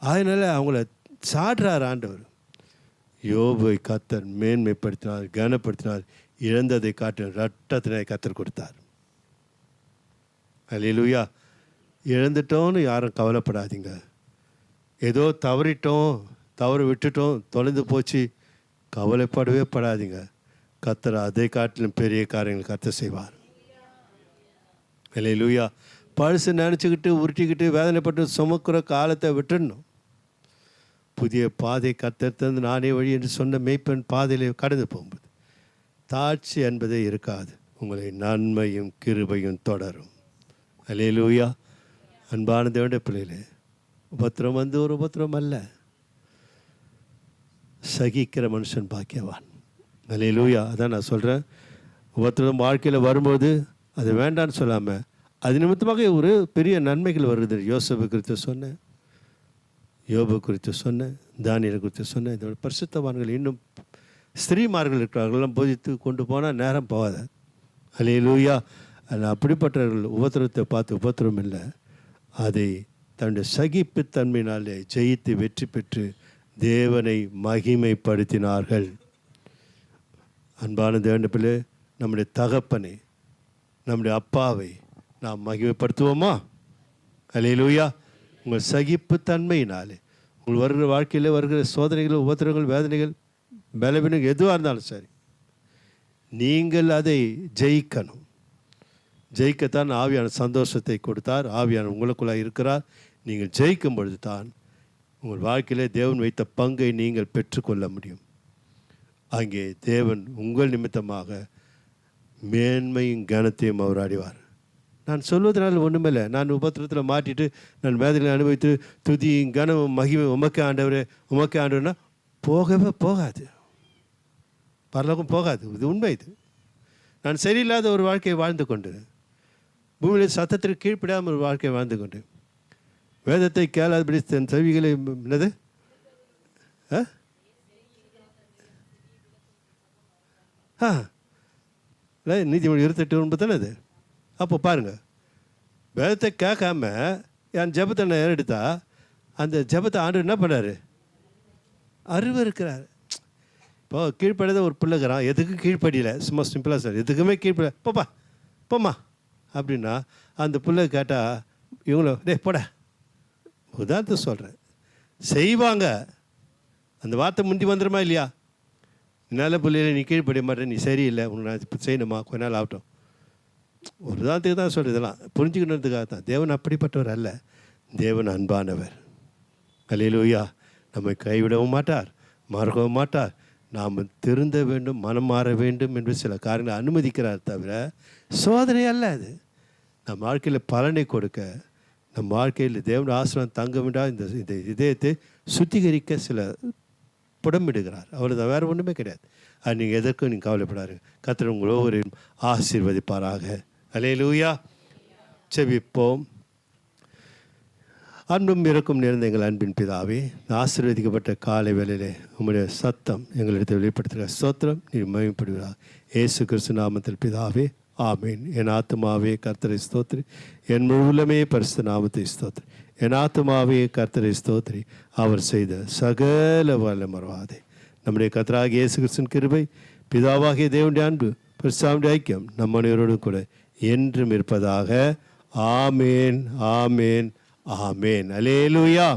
அதனால் அவங்கள சாடுறார் ஆண்டவர். யோபை கர்த்தர் மேன்மைப்படுத்தினார், கனப்படுத்தினார், இழந்ததை காட்டு ரட்டத்தினை கர்த்தர் கொடுத்தார். அல்லேலூயா. இழந்துட்டோன்னு யாரும் கவலைப்படாதீங்க. ஏதோ தவறிட்டோம், தவறு விட்டுட்டோம், தொலைந்து போச்சு, கவலைப்படவே படாதீங்க. கர்த்தர் அதை காட்டிலும் பெரிய காரியங்கள் கர்த்தர் செய்வார். அல்லேலூயா. பழசு நினச்சிக்கிட்டு உருட்டிக்கிட்டு வேதனைப்பட்டு சுமக்கிற காலத்தை விட்டுடணும். புதிய பாதை கர்த்தர் தந்து நானே வழி என்று சொன்ன மேய்ப்பன் பாதையில் கடந்து போகும்போது தாட்சி என்பதே இருக்காது. உங்களை நன்மையும் கிருபையும் தொடரும். அல்லேலூயா. அன்பான தேவனுடைய பிள்ளைகளே, உபத்திரம் வந்து ஒரு உபத்திரம் அல்ல, சகிக்கிற மனுஷன் பாக்கியவான். அல்லேலூயா. அதான் நான் சொல்கிறேன், உபத்திரம் வாழ்க்கையில் வரும்போது அது வேண்டான்னு சொல்லாமல் அது நிமித்தமாக ஒரு பெரிய நன்மைகள் வருது. யோசேப்பு குறித்து சொன்னேன், யோபு குறித்து சொன்னேன், தானியேல் குறித்து சொன்னேன். இதோட பரிசுத்தவான்கள் இன்னும் ஸ்திரீமார்கள் இருக்கிறார்களெல்லாம் போதித்து கொண்டு போனால் நேரம் போகாத. அல்லேலூயா. அதில் அப்படிப்பட்டவர்கள் உபத்திரத்தை பார்த்து உபத்திரம் இல்லை, அதை தன்னுடைய சகிப்புத்தன்மையினாலே ஜெயித்து வெற்றி பெற்று தேவனை மகிமைப்படுத்தினார்கள். அன்பான தேவனுடைய பிள்ளை, நம்முடைய தகப்பனை, நம்முடைய அப்பாவை நாம் மகிமைப்படுத்துவோமா? அல்லேலூயா. உங்கள் சகிப்புத்தன்மையினாலே உங்கள் வருகிற வாழ்க்கையில் வருகிற சோதனைகள், உபத்திரங்கள், வேதனைகள், பலவீனங்கள் எதுவாக இருந்தாலும் சரி, நீங்கள் அதை ஜெயிக்கணும். ஜெயிக்கத்தான் ஆவியான சந்தோஷத்தை கொடுத்தார். ஆவியான உங்களுக்குள்ளாக இருக்கிறார். நீங்கள் ஜெயிக்கும் பொழுது தான் உங்கள் வாழ்க்கையிலே தேவன் வைத்த பங்கை நீங்கள் பெற்றுக்கொள்ள முடியும். அங்கே தேவன் உங்கள் நிமித்தமாக மேன்மையும் கனத்தையும் அவர் அடைவார். நான் சொல்வதனால ஒன்றுமில்லை. நான் உபத்திரத்தில் மாட்டிட்டு நான் வேதனையை அனுபவித்து துதியும் கனமும் மகிமை உமக்கே ஆண்டவரே, உமக்கே ஆண்டவர்னா போகவே போகாது, பரலோகம் போகாது. இது உண்மை. இது நான் சரியில்லாத ஒரு வாழ்க்கையை வாழ்ந்து கொண்டு, பூமியில் சத்தத்திற்கு கீழ்ப்படாமல் ஒரு வாழ்க்கையை வாழ்ந்து கொண்டு, வேதத்தை கேளாதபடி தன் செவிகளை என்னது நீதிமொழி 28:9 தானே அது. அப்போ பாருங்கள், வேதத்தை கேட்காம என் ஜெபத்தை நான் ஏறெடுத்தா அந்த ஜெபத்தை ஆண்டு என்ன பண்ணார்? அறிவு இருக்கிறார். இப்போ கீழ்ப்படியாத ஒரு பிள்ளைக்கிறான், எதுக்கும் கீழ்ப்படியலை, சும்மா சிம்பிளாக சார், எதுக்குமே கீழ்ப்படிய போப்பா போம்மா அப்படின்னா அந்த பிள்ளை கேட்டால் இவங்கள போட உதாரணத்தை சொல்கிறேன், செய்வாங்க. அந்த வார்த்தை முந்தி வந்துடுமா இல்லையா? நல்ல பிள்ளையில நீ கீழ்ப்படிய மாட்டேன், நீ சரியில்லை, உன்னை நான் இப்போ செய்யணுமா, கொஞ்ச நாள் ஆகட்டும். ஒரு உதாரணத்துக்கு தான் சொல்கிறது. இதெல்லாம் புரிஞ்சுக்கணுன்றதுக்காக தான். தேவன் அப்படிப்பட்டவர் அல்ல, தேவன் அன்பானவர். அல்லேலூயா. நம்மை கைவிடவும் மாட்டார், மறக்கவும் மாட்டார். நாம் திருந்த வேண்டும், மனம் மாற வேண்டும் என்று சில காரியங்களை அனுமதிக்கிறார் தவிர சோதனை அல்ல. அது நம் வாழ்க்கையில் பலனை கொடுக்க, நம் வாழ்க்கையில் தேவன் ஆசிரியர் தங்க வேண்டாம், இந்த இதயத்தை சுத்திகரிக்க சில புடமிடுகிறார். அவ்வளோதான், வேறு ஒன்றுமே கிடையாது. அது நீங்கள் எதற்கும் நீங்கள் கவலைப்படாரு. கர்த்தர் உங்கள் ஒவ்வொருவரையும் ஆசீர்வதிப்பாராக. அல்லேலூயா. செபிப்போம். அன்பும் இறக்கும் நிறைந்த எங்கள் அன்பின் பிதாவே, ஆசீர்வதிக்கப்பட்ட காலை வேளையிலே உம்முடைய சத்தம் எங்களிடத்தை வெளிப்படுத்துகிற ஸ்தோத்திரம் நீ மகிமைப்படுகிறார். இயேசு கிறிஸ்து நாமத்தில் பிதாவே, ஆமீன். என் ஆத்துமாவே கர்த்தரை ஸ்தோத்திரி, என் முழுவதுமே பரிசுத்த நாமத்தை ஸ்தோத்திரி. என் ஆத்துமாவே கர்த்தரை ஸ்தோத்திரி, அவர் செய்த சகல வல்ல மறவாதே. நம்முடைய கர்த்தராகிய இயேசு கிறிஸ்துவின் கிருபை, பிதாவாகிய தேவனுடைய அன்பு, பரிசுத்த ஐக்கியம் நம் அனைவரோடு கூட என்றும் இருப்பதாக. ஆமேன், ஆமேன், ஆமேன். அல்லேலூயா.